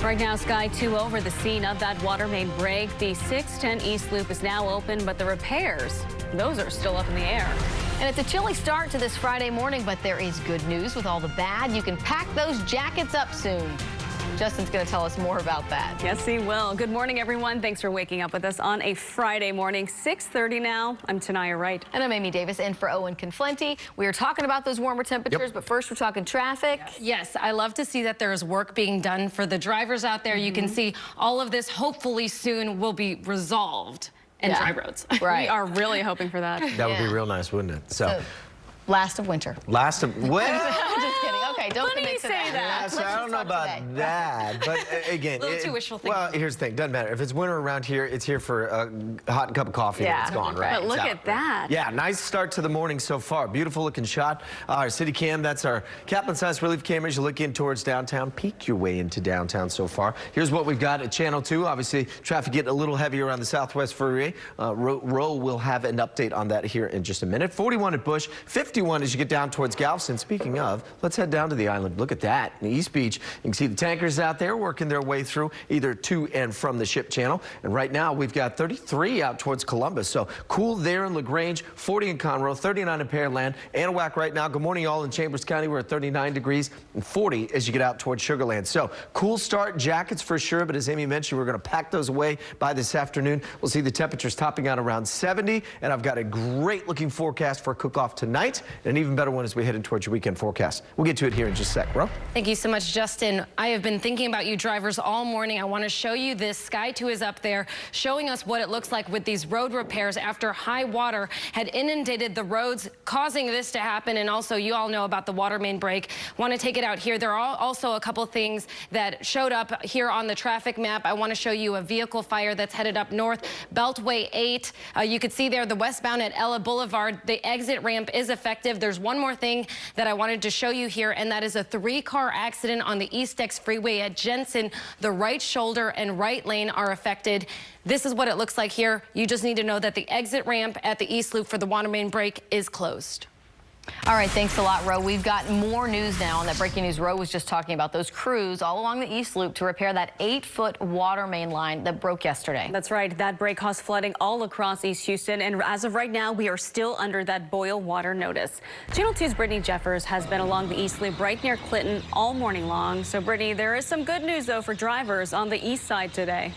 Right now, Sky 2 over the scene of that water main break. The 610 East Loop is now open, but the repairs, those are still up in the air. And it's a chilly start to this Friday morning, but there is good news with all the bad. You can pack those jackets up soon. Justin's going to tell us more about that. Yes, he will. Good morning, everyone. Thanks for waking up with us on a Friday morning, 6:30 now. I'm Tanaya Wright. And I'm Amy Davis in for Owen Conflenti. We are talking about those warmer temperatures, but first we're talking traffic. Yes, I love to see that there is work being done for the drivers out there. You can see all of this hopefully soon will be resolved and dry roads. Right. We are really hoping for that. That would be real nice, wouldn't it? So last of winter. Last of, well. Just kidding. Okay, don't commit to that. Yeah, so I don't know about that, but again, a little too wishful thinking. Well, here's the thing, doesn't matter. If it's winter around here, it's here for a hot cup of coffee and it's gone, right? But look at that. Yeah, nice start to the morning so far. Beautiful looking shot. Our city cam, that's our Kaplan Science Relief cameras. You look in towards downtown, peek your way into downtown so far. Here's what we've got at Channel 2. Obviously, traffic getting a little heavier around the Southwest Freeway. Roe will have an update on that here in just a minute. 41 at Bush, 51 as you get down towards Galveston. Speaking of, let's head down to the island. Look at that. In East Beach, you can see the tankers out there working their way through either to and from the ship channel. And right now, we've got 33 out towards Columbus. So cool there in LaGrange, 40 in Conroe, 39 in Pearland. Anahuac right now. Good morning, all in Chambers County. We're at 39 degrees and 40 as you get out towards Sugar Land. So cool start, jackets for sure. But as Amy mentioned, we're going to pack those away by this afternoon. We'll see the temperatures topping out around 70. And I've got a great looking forecast for a cook-off tonight. And an even better one as we head in towards your weekend forecast. We'll get to it here in just a sec, bro. Thank you so much, Justin. I have been thinking about you drivers all morning. I want to show you this. Sky 2 is up there showing us what it looks like with these road repairs after high water had inundated the roads, causing this to happen. And also, you all know about the water main break. Want to take it out here. There are also a couple things that showed up here on the traffic map. I want to show you a vehicle fire that's headed up north, Beltway 8. You can see there the westbound at Ella Boulevard. The exit ramp is effective. There's one more thing that I wanted to show you here, and that is a 3-car accident on the East X Freeway at Jensen. The right shoulder and right lane are affected. This is what it looks like here. You just need to know that the exit ramp at the East Loop for the water main break is closed. All right, thanks a lot, Ro. We've got more news now on that breaking news Ro was just talking about. Those crews all along the East Loop to repair that 8-foot water main line that broke yesterday. That's right. That break caused flooding all across East Houston. And as of right now, we are still under that boil water notice. Channel 2's Brittany Jeffers has been along the East Loop right near Clinton all morning long. So, Brittany, there is some good news, though, for drivers on the east side today.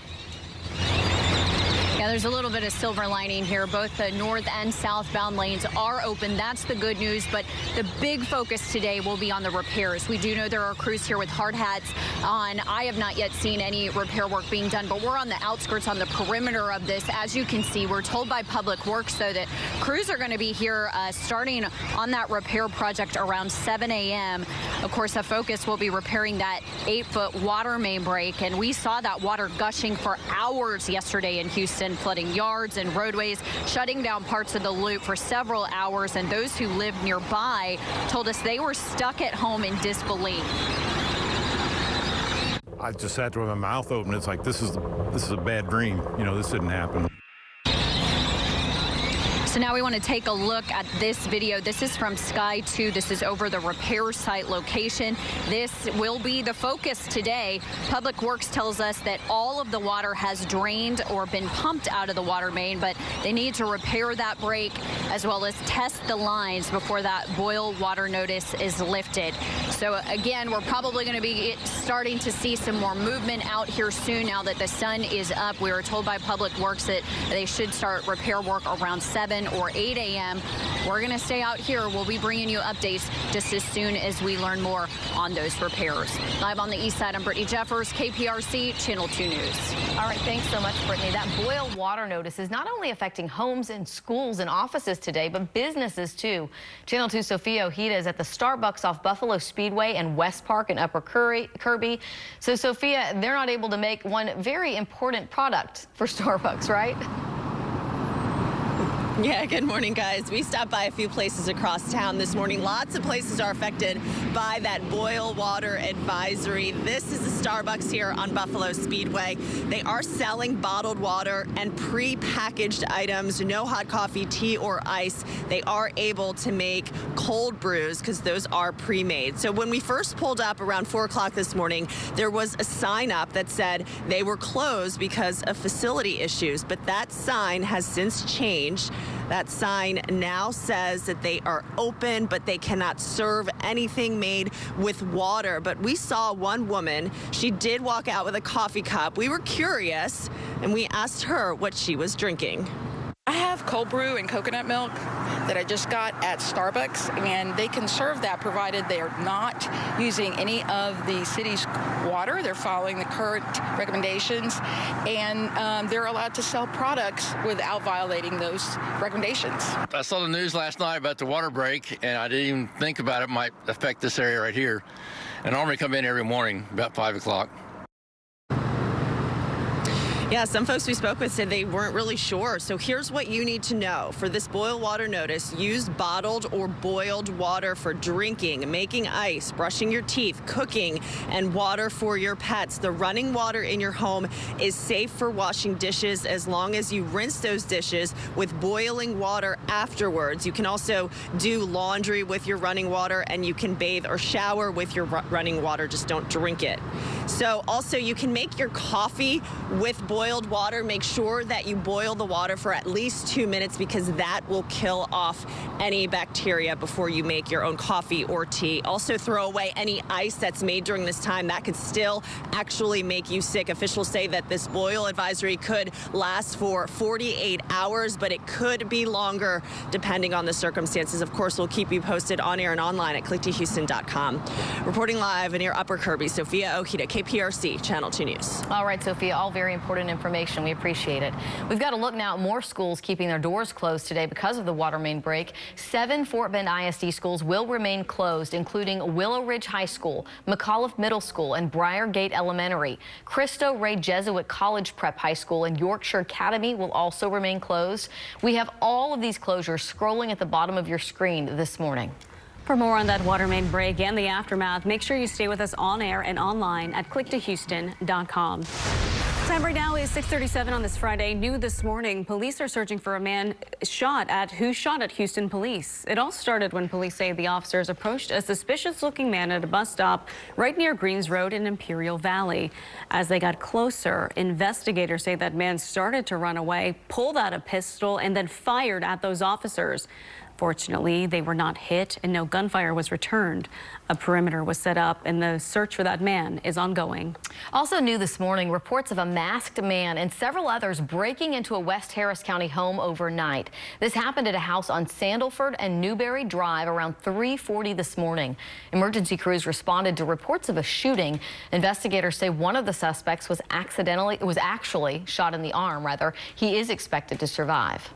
Yeah, there's a little bit of silver lining here. Both the north and southbound lanes are open. That's the good news. But the big focus today will be on the repairs. We do know there are crews here with hard hats on. I have not yet seen any repair work being done, but we're on the outskirts, on the perimeter of this. As you can see, we're told by Public Works, though, that crews are going to be here starting on that repair project around 7 a.m. Of course, the focus will be repairing that 8-foot water main break. And we saw that water gushing for hours yesterday in Houston, flooding yards and roadways, shutting down parts of the loop for several hours. And those who lived nearby told us they were stuck at home in disbelief. I just sat there with my mouth open. It's like, this is a bad dream. You know, this didn't happen. So now we want to take a look at this video. This is from Sky 2. This is over the repair site location. This will be the focus today. Public Works tells us that all of the water has drained or been pumped out of the water main, but they need to repair that break as well as test the lines before that boil water notice is lifted. So again, we're probably going to be starting to see some more movement out here soon now that the sun is up. We were told by Public Works that they should start repair work around 7 or 8 a.m. We're going to stay out here. We'll be bringing you updates just as soon as we learn more on those repairs. Live on the east side, I'm Brittany Jeffers, KPRC, Channel 2 News. All right, thanks so much, Brittany. That boil water notice is not only affecting homes and schools and offices today, but businesses too. Channel 2 Sophia Ojeda is at the Starbucks off Buffalo Speedway and West Park in Upper Kirby. So, Sophia, they're not able to make one very important product for Starbucks, right? Yeah, good morning, guys. We stopped by a few places across town this morning. Lots of places are affected by that boil water advisory. This is the Starbucks here on Buffalo Speedway. They are selling bottled water and pre-packaged items, no hot coffee, tea, or ice. They are able to make cold brews because those are pre-made. So when we first pulled up around 4 o'clock this morning, there was a sign up that said they were closed because of facility issues, but that sign has since changed. That sign now says that they are open, but they cannot serve anything made with water. But we saw one woman. She did walk out with a coffee cup. We were curious, and we asked her what she was drinking. I have cold brew and coconut milk that I just got at Starbucks, and they can serve that provided they are not using any of the city's water. They're following the current recommendations, and they're allowed to sell products without violating those recommendations. I saw the news last night about the water break, and I didn't even think about it might affect this area right here. And I normally come in every morning about 5 o'clock. Yeah, some folks we spoke with said they weren't really sure. So here's what you need to know. For this boil water notice, use bottled or boiled water for drinking, making ice, brushing your teeth, cooking, and water for your pets. The running water in your home is safe for washing dishes as long as you rinse those dishes with boiling water afterwards. You can also do laundry with your running water, and you can bathe or shower with your running water. Just don't drink it. So also you can make your coffee with boiled water. Make sure that you boil the water for at least 2 minutes because that will kill off any bacteria before you make your own coffee or tea. Also throw away any ice that's made during this time. That could still actually make you sick. Officials say that this boil advisory could last for 48 hours, but it could be longer depending on the circumstances. Of course, we'll keep you posted on air and online at click2houston.com. Reporting live near Upper Kirby, Sophia Ojeda, KPRC, Channel 2 News. All right, Sophia, all very important information. We appreciate it. We've got to look now at more schools keeping their doors closed today because of the water main break. 7 Fort Bend ISD schools will remain closed, including Willow Ridge High School, McAuliffe Middle School, and Briargate Elementary. Cristo Rey Jesuit College Prep High School and Yorkshire Academy will also remain closed. We have all of these closures scrolling at the bottom of your screen this morning. For more on that water main break and the aftermath, make sure you stay with us on air and online at click2houston.com. Time right now is 6:37 on this Friday. New this morning, police are searching for a man who shot at Houston police. It all started when police say the officers approached a suspicious-looking man at a bus stop right near Greens Road in Imperial Valley. As they got closer, investigators say that man started to run away, pulled out a pistol, and then fired at those officers. Fortunately, they were not hit and no gunfire was returned. A perimeter was set up and the search for that man is ongoing. Also new this morning, reports of a masked man and several others breaking into a West Harris County home overnight. This happened at a house on Sandalford and Newberry Drive around 3:40 this morning. Emergency crews responded to reports of a shooting. Investigators say one of the suspects was actually shot in the arm, rather. He is expected to survive.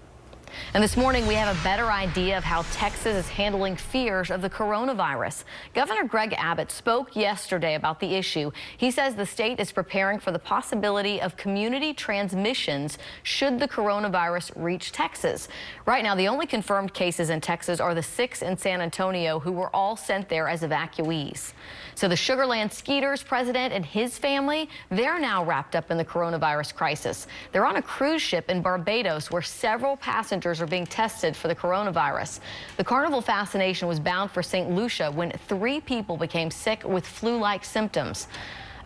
And this morning, we have a better idea of how Texas is handling fears of the coronavirus. Governor Greg Abbott spoke yesterday about the issue. He says the state is preparing for the possibility of community transmissions should the coronavirus reach Texas. Right now, the only confirmed cases in Texas are the 6 in San Antonio who were all sent there as evacuees. So the Sugar Land Skeeters president and his family, they're now wrapped up in the coronavirus crisis. They're on a cruise ship in Barbados where several passengers are being tested for the coronavirus. The Carnival Fascination was bound for St. Lucia when 3 people became sick with flu-like symptoms.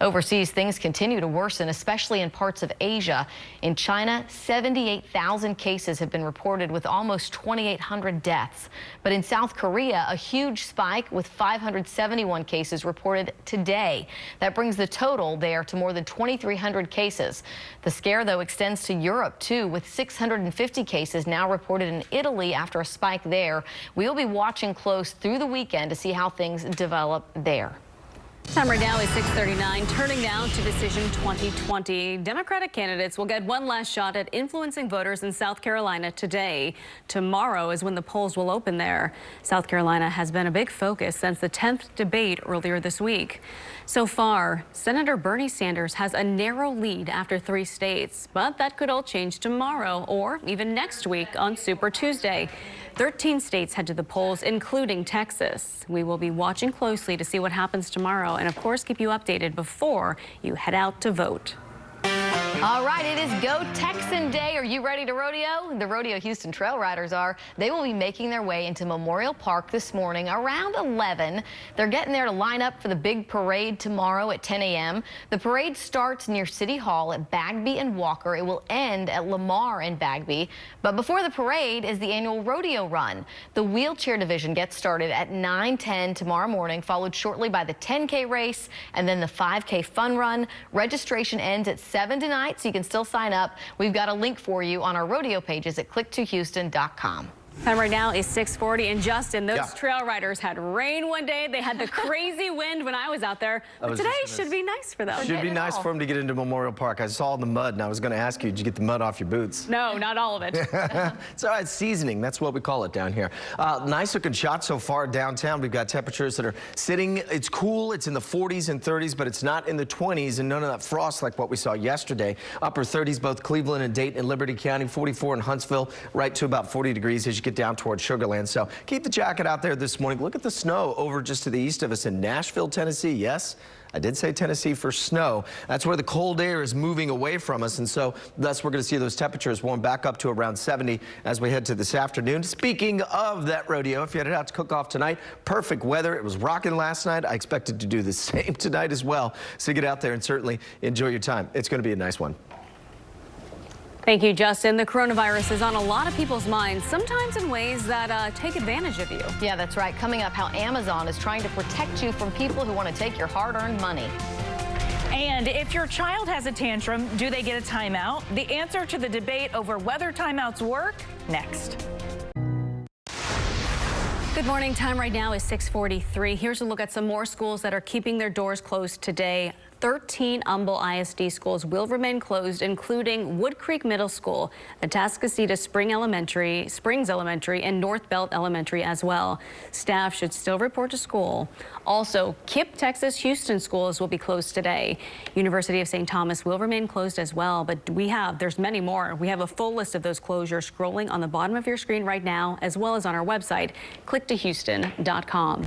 Overseas, things continue to worsen, especially in parts of Asia. In China, 78,000 cases have been reported with almost 2,800 deaths. But in South Korea, a huge spike with 571 cases reported today. That brings the total there to more than 2,300 cases. The scare, though, extends to Europe, too, with 650 cases now reported in Italy after a spike there. We'll be watching close through the weekend to see how things develop there. Time right now is 6:39. Turning now to Decision 2020. Democratic candidates will get one last shot at influencing voters in South Carolina today. Tomorrow is when the polls will open there. South Carolina has been a big focus since the 10th debate earlier this week. So far, Senator Bernie Sanders has a narrow lead after 3 states, but that could all change tomorrow or even next week on Super Tuesday. 13 states head to the polls, including Texas. We will be watching closely to see what happens tomorrow and, of course, keep you updated before you head out to vote. All right, it is Go Texan Day. Are you ready to rodeo? The Rodeo Houston Trail Riders are. They will be making their way into Memorial Park this morning around 11. They're getting there to line up for the big parade tomorrow at 10 a.m. The parade starts near City Hall at Bagby and Walker. It will end at Lamar and Bagby. But before the parade is the annual rodeo run. The wheelchair division gets started at 9:10 tomorrow morning, followed shortly by the 10K race and then the 5K fun run. Registration ends at 7 tonight, so you can still sign up. We've got a link for you on our rodeo pages at click2houston.com. Time right now is 6:40, and Justin, those trail riders had rain one day. They had the crazy wind when I was out there. But today should be nice for them. Should be nice for them to get into Memorial Park. I saw the mud, and I was going to ask you, did you get the mud off your boots? No, not all of it. It's all right, seasoning. That's what we call it down here. Nice looking shot so far downtown. We've got temperatures that are sitting. It's cool. It's in the 40s and 30s, but it's not in the 20s, and none of that frost like what we saw yesterday. Upper 30s, both Cleveland and Dayton and Liberty County, 44 in Huntsville, right to about 40 degrees as you get down towards Sugar Land. So keep the jacket out there this morning. Look at the snow over just to the east of us in Nashville, Tennessee. Yes, I did say Tennessee for snow. That's where the cold air is moving away from us, and so thus we're going to see those temperatures warm back up to around 70 as we head to this afternoon. Speaking of that rodeo, if you headed out to cook off tonight, perfect weather. It was rocking last night. I expected to do the same tonight as well. So get out there and certainly enjoy your time. It's going to be a nice one. Thank you, Justin. The coronavirus is on a lot of people's minds, sometimes in ways that take advantage of you. Yeah, that's right. Coming up, how Amazon is trying to protect you from people who want to take your hard-earned money. And if your child has a tantrum, do they get a timeout? The answer to the debate over whether timeouts work, next. Good morning. Time right now is 6:43. Here's a look at some more schools that are keeping their doors closed today. 13 Humble ISD schools will remain closed, including Wood Creek Middle School, Atascocita Springs Elementary, and North Belt Elementary as well. Staff should still report to school. Also, KIPP Texas Houston schools will be closed today. University of St. Thomas will remain closed as well, but there's many more. We have a full list of those closures scrolling on the bottom of your screen right now, as well as on our website, click2houston.com.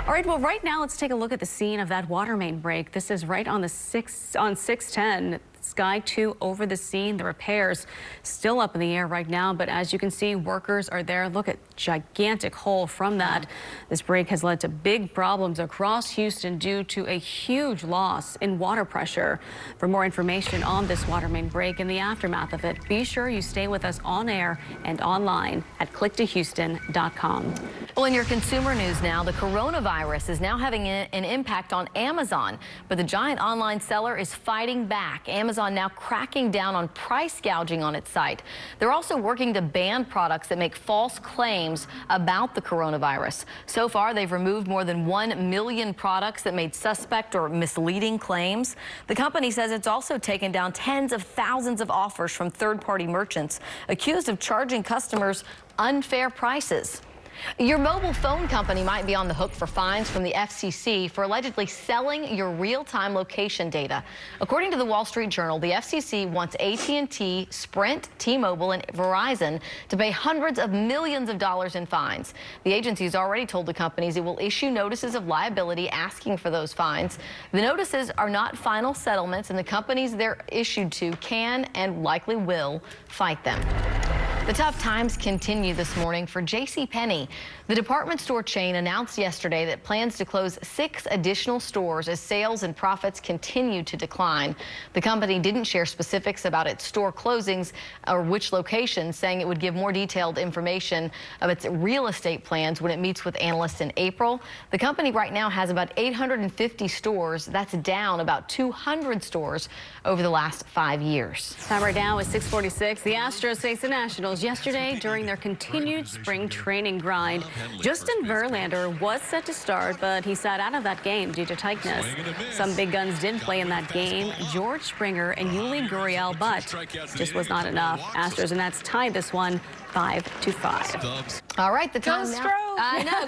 All right, well, right now, let's take a look at the scene of that water main break. This is right on 610. Sky 2 over the scene. The repairs still up in the air right now, but as you can see, workers are there. Look at gigantic hole from that. This break has led to big problems across Houston due to a huge loss in water pressure. For more information on this water main break and the aftermath of it, be sure you stay with us on air and online at clicktohouston.com. Well, in your consumer news now, the coronavirus is now having an impact on Amazon, but the giant online seller is fighting back. Amazon now cracking down on price gouging on its site. They're also working to ban products that make false claims about the coronavirus. So far, they've removed more than 1 million products that made suspect or misleading claims. The company says it's also taken down tens of thousands of offers from third-party merchants accused of charging customers unfair prices. Your mobile phone company might be on the hook for fines from the FCC for allegedly selling your real-time location data. According to the Wall Street Journal, the FCC wants AT&T, Sprint, T-Mobile, and Verizon to pay hundreds of millions of dollars in fines. The agency has already told the companies it will issue notices of liability asking for those fines. The notices are not final settlements, and the companies they're issued to can and likely will fight them. The tough times continue this morning for JCPenney. The department store chain announced yesterday that plans to close 6 additional stores as sales and profits continue to decline. The company didn't share specifics about its store closings or which locations, saying it would give more detailed information of its real estate plans when it meets with analysts in April. The company right now has about 850 stores. That's down about 200 stores over the last 5 years. Time right now is 6:46. The Astros face the Nationals yesterday during their continued spring training grind. Justin Verlander was set to start, but he sat out of that game due to tightness. Some big guns did play in that game, George Springer and Yuli Gurriel, but just was not enough. Astros and Nats tied this one 5-5. All right, the time now. I know.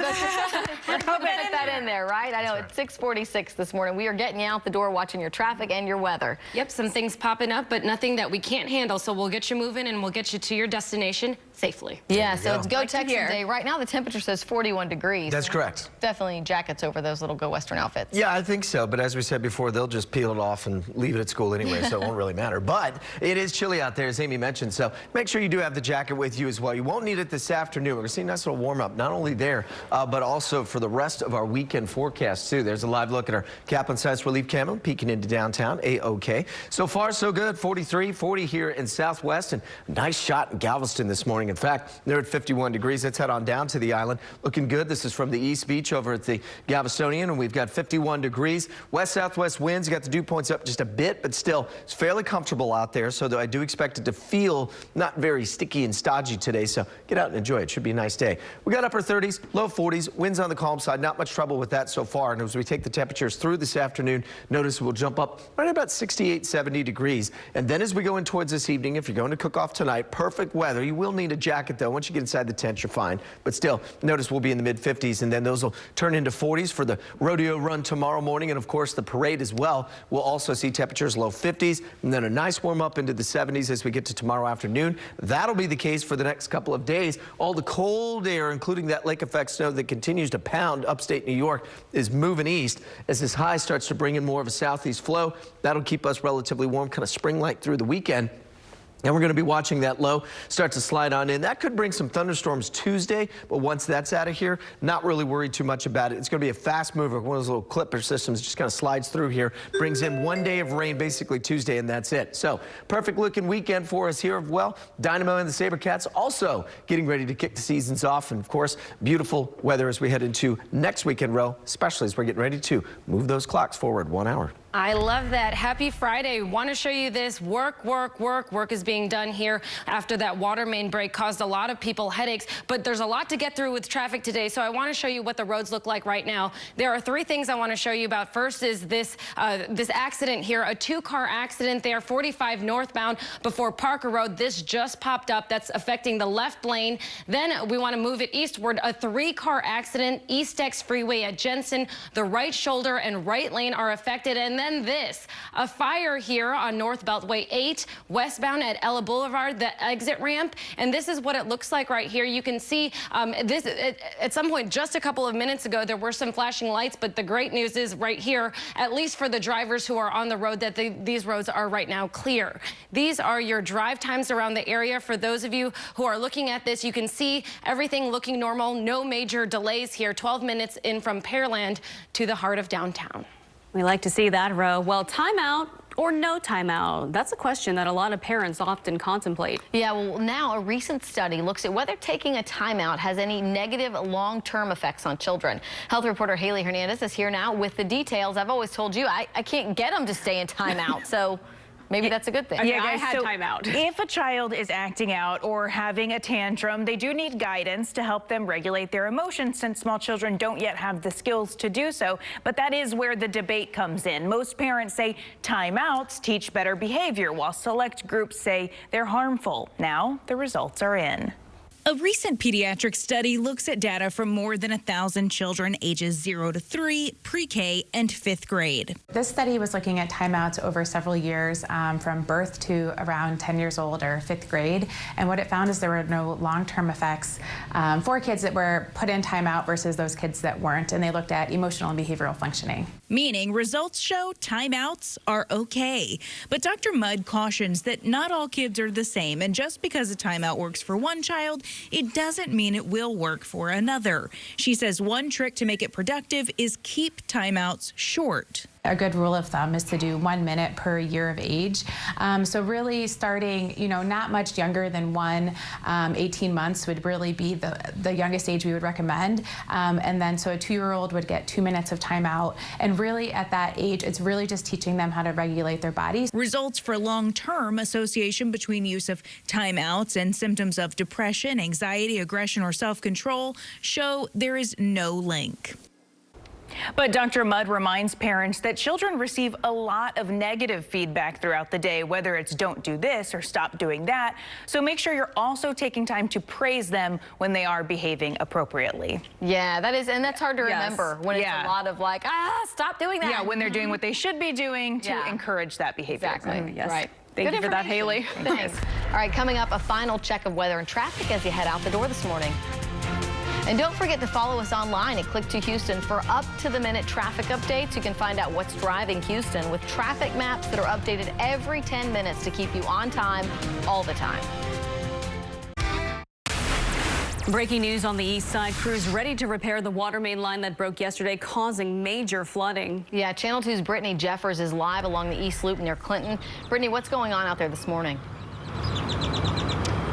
We're hoping to fit that in there, right? I know. It's 6:46 this morning. We are getting you out the door, watching your traffic and your weather. Yep, some things popping up, but nothing that we can't handle. So we'll get you moving and we'll get you to your destination safely. Yeah, so it's Go Texan Day. Right now, the temperature says 41 degrees. That's correct. Definitely jackets over those little Go Western outfits. Yeah, I think so. But as we said before, they'll just peel it off and leave it at school anyway, so it won't really matter. But it is chilly out there, as Amy mentioned, so make sure you do have the jacket with you as well. You won't need it this afternoon. We're going to see a nice little warm up, not only there, but also for the rest of our weekend forecast, too. There's a live look at our Kaplan Sites Relief Camo peeking into downtown, A-OK. So far, so good. 43, 40 here in Southwest, and a nice shot in Galveston this morning. In fact, they're at 51 degrees. Let's head on down to the island. Looking good. This is from the East Beach over at the Galvestonian, and we've got 51 degrees. West-southwest winds. Got the dew points up just a bit, but still, it's fairly comfortable out there, so I do expect it to feel not very sticky and stodgy today, so get out and enjoy it. Should be a nice day. We got upper 30s, low 40s, winds on the calm side. Not much trouble with that so far, and as we take the temperatures through this afternoon, notice we'll jump up right about 68, 70 degrees, and then as we go in towards this evening, if you're going to cook off tonight, perfect weather. You will need a jacket, though. Once you get inside the tent, you're fine, but still, notice we'll be in the mid-50s, and then those will turn into 40s for the rodeo run tomorrow morning, and of course, the parade as well. We'll also see temperatures low 50s, and then a nice warm up into the 70s as we get to tomorrow afternoon. That'll be the case for the next couple of days. All the cold air, including that lake effect snow that continues to pound upstate New York, is moving east as this high starts to bring in more of a southeast flow. That'll keep us relatively warm, kind of spring-like through the weekend. And we're going to be watching that low start to slide on in. That could bring some thunderstorms Tuesday, but once that's out of here, not really worried too much about it. It's going to be a fast mover. One of those little clipper systems just kind of slides through here, brings in 1 day of rain basically Tuesday, and that's it. So perfect looking weekend for us here. Well, Dynamo and the Sabercats also getting ready to kick the seasons off. And of course, beautiful weather as we head into next weekend row, especially as we're getting ready to move those clocks forward 1 hour. I love that. Happy Friday. Want to show you this. Work is being done here after that water main break caused a lot of people headaches, but there's a lot to get through with traffic today, so I want to show you what the roads look like right now. There are 3 things I want to show you about. First is this accident here, a 2-car accident there, 45 northbound before Parker Road. This just popped up. That's affecting the left lane. Then we want to move it eastward. A 3-car accident, East X Freeway at Jensen. The right shoulder and right lane are affected, and then this, a fire here on North Beltway 8, westbound at Ella Boulevard, the exit ramp. And this is what it looks like right here. You can see this at some point just a couple of minutes ago, there were some flashing lights, but the great news is right here, at least for the drivers who are on the road, that these roads are right now clear. These are your drive times around the area. For those of you who are looking at this, you can see everything looking normal. No major delays here. 12 minutes in from Pearland to the heart of downtown. We like to see that, Ro. Well, timeout or no timeout? That's a question that a lot of parents often contemplate. Yeah, well, now a recent study looks at whether taking a timeout has any negative long-term effects on children. Health reporter Haley Hernandez is here now with the details. I've always told you I can't get them to stay in timeout, so maybe that's a good thing. Yeah, guys, I had timeout. If a child is acting out or having a tantrum, they do need guidance to help them regulate their emotions, since small children don't yet have the skills to do so. But that is where the debate comes in. Most parents say timeouts teach better behavior, while select groups say they're harmful. Now the results are in. A recent pediatric study looks at data from more than 1,000 children ages 0 to 3, pre-K, and 5th grade. This study was looking at timeouts over several years from birth to around 10 years old or 5th grade. And what it found is there were no long-term effects for kids that were put in timeout versus those kids that weren't. And they looked at emotional and behavioral functioning. Meaning results show timeouts are okay. But Dr. Mudd cautions that not all kids are the same. And just because a timeout works for one child, it doesn't mean it will work for another. She says one trick to make it productive is keep timeouts short. A good rule of thumb is to do 1 minute per year of age. So really starting, not much younger than 18 months would really be the youngest age we would recommend. And then so a 2-year-old would get 2 minutes of timeout. And really at that age, it's really just teaching them how to regulate their bodies. Results for long-term association between use of timeouts and symptoms of depression, anxiety, aggression, or self-control show there is no link. But Dr. Mudd reminds parents that children receive a lot of negative feedback throughout the day, whether it's don't do this or stop doing that. So make sure you're also taking time to praise them when they are behaving appropriately. Yeah, that is, and that's hard to remember when it's a lot of like, stop doing that. Yeah, when they're doing what they should be doing to encourage that behavior. Exactly. Yes. Right. Thank you for that, Haley. Thanks. All right, coming up, a final check of weather and traffic as you head out the door this morning. And don't forget to follow us online at Click to Houston for up-to-the-minute traffic updates. You can find out what's driving Houston with traffic maps that are updated every 10 minutes to keep you on time all the time. Breaking news on the east side. Crews ready to repair the water main line that broke yesterday, causing major flooding. Yeah, Channel 2's Brittany Jeffers is live along the East Loop near Clinton. Brittany, what's going on out there this morning?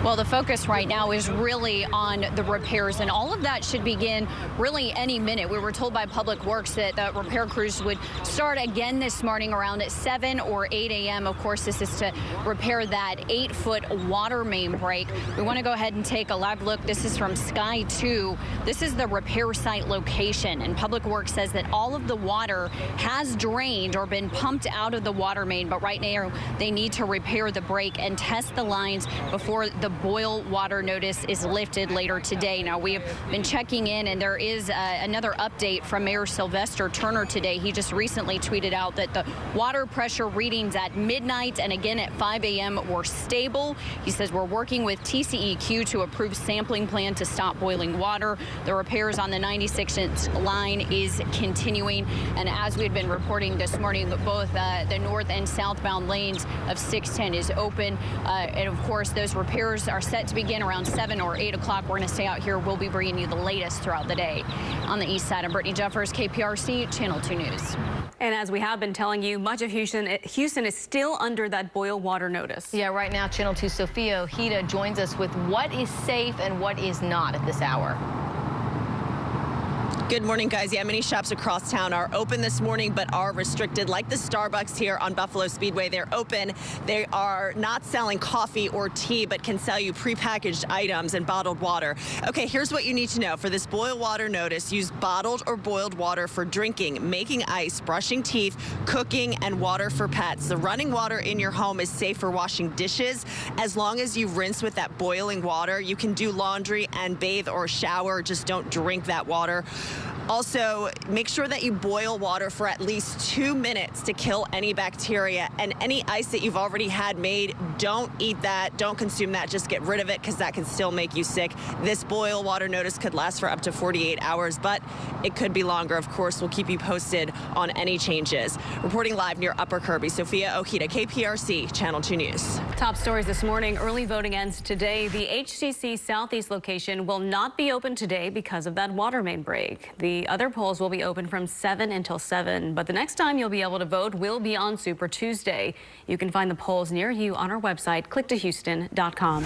Well, the focus right now is really on the repairs, and all of that should begin really any minute. We were told by Public Works that the repair crews would start again this morning around 7 or 8 a.m. Of course, this is to repair that 8-foot water main break. We want to go ahead and take a live look. This is from Sky 2. This is the repair site location, and Public Works says that all of the water has drained or been pumped out of the water main, but right now they need to repair the break and test the lines before the boil water notice is lifted later today. Now, we have been checking in, and there is another update from Mayor Sylvester Turner today. He just recently tweeted out that the water pressure readings at midnight and again at 5 a.m. were stable. He says we're working with TCEQ to approve sampling plan to stop boiling water. The repairs on the 96-inch line is continuing, and as we had been reporting this morning, both the north and southbound lanes of 610 is open, and of course those repairs are set to begin around 7 or 8 o'clock. We're going to stay out here. We'll be bringing you the latest throughout the day. On the east side, I'm Brittany Jeffers, KPRC, Channel 2 News. And as we have been telling you, much of Houston is still under that boil water notice. Yeah, right now, Channel 2 Sophia Ojeda joins us with what is safe and what is not at this hour. Good morning, guys. Yeah, many shops across town are open this morning, but are restricted, like the Starbucks here on Buffalo Speedway. They're open. They are not selling coffee or tea, but can sell you prepackaged items and bottled water. Okay, here's what you need to know. For this boil water notice, use bottled or boiled water for drinking, making ice, brushing teeth, cooking, and water for pets. The running water in your home is safe for washing dishes. As long as you rinse with that boiling water, you can do laundry and bathe or shower. Just don't drink that water. Also, make sure that you boil water for at least 2 minutes to kill any bacteria. And any ice that you've already had made, don't eat that. Don't consume that. Just get rid of it because that can still make you sick. This boil water notice could last for up to 48 hours, but it could be longer. Of course, we'll keep you posted on any changes. Reporting live near Upper Kirby, Sophia Okita, KPRC, Channel 2 News. Top stories this morning. Early voting ends today. The HCC Southeast location will not be open today because of that water main break. The other polls will be open from 7 until 7, but the next time you'll be able to vote will be on Super Tuesday. You can find the polls near you on our website, clicktohouston.com.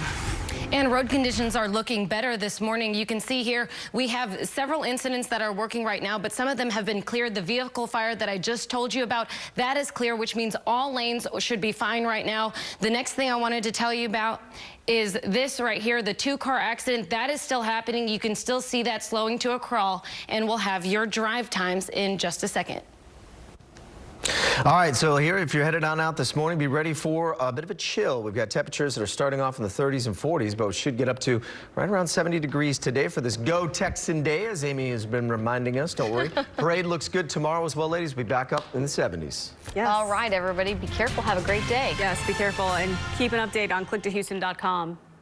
And road conditions are looking better this morning. You can see here we have several incidents that are working right now, but some of them have been cleared. The vehicle fire that I just told you about, that is clear, which means all lanes should be fine right now. The next thing I wanted to tell you about is this right here, the 2-car accident. That is still happening. You can still see that slowing to a crawl, and we'll have your drive times in just a second. All right, so here, if you're headed on out this morning, be ready for a bit of a chill. We've got temperatures that are starting off in the 30s and 40s, but we should get up to right around 70 degrees today for this Go Texan Day, as Amy has been reminding us. Don't worry. Parade looks good tomorrow as well, ladies. We'll be back up in the 70s. Yes. All right, everybody, be careful. Have a great day. Yes, be careful and keep an update on clicktohouston.com.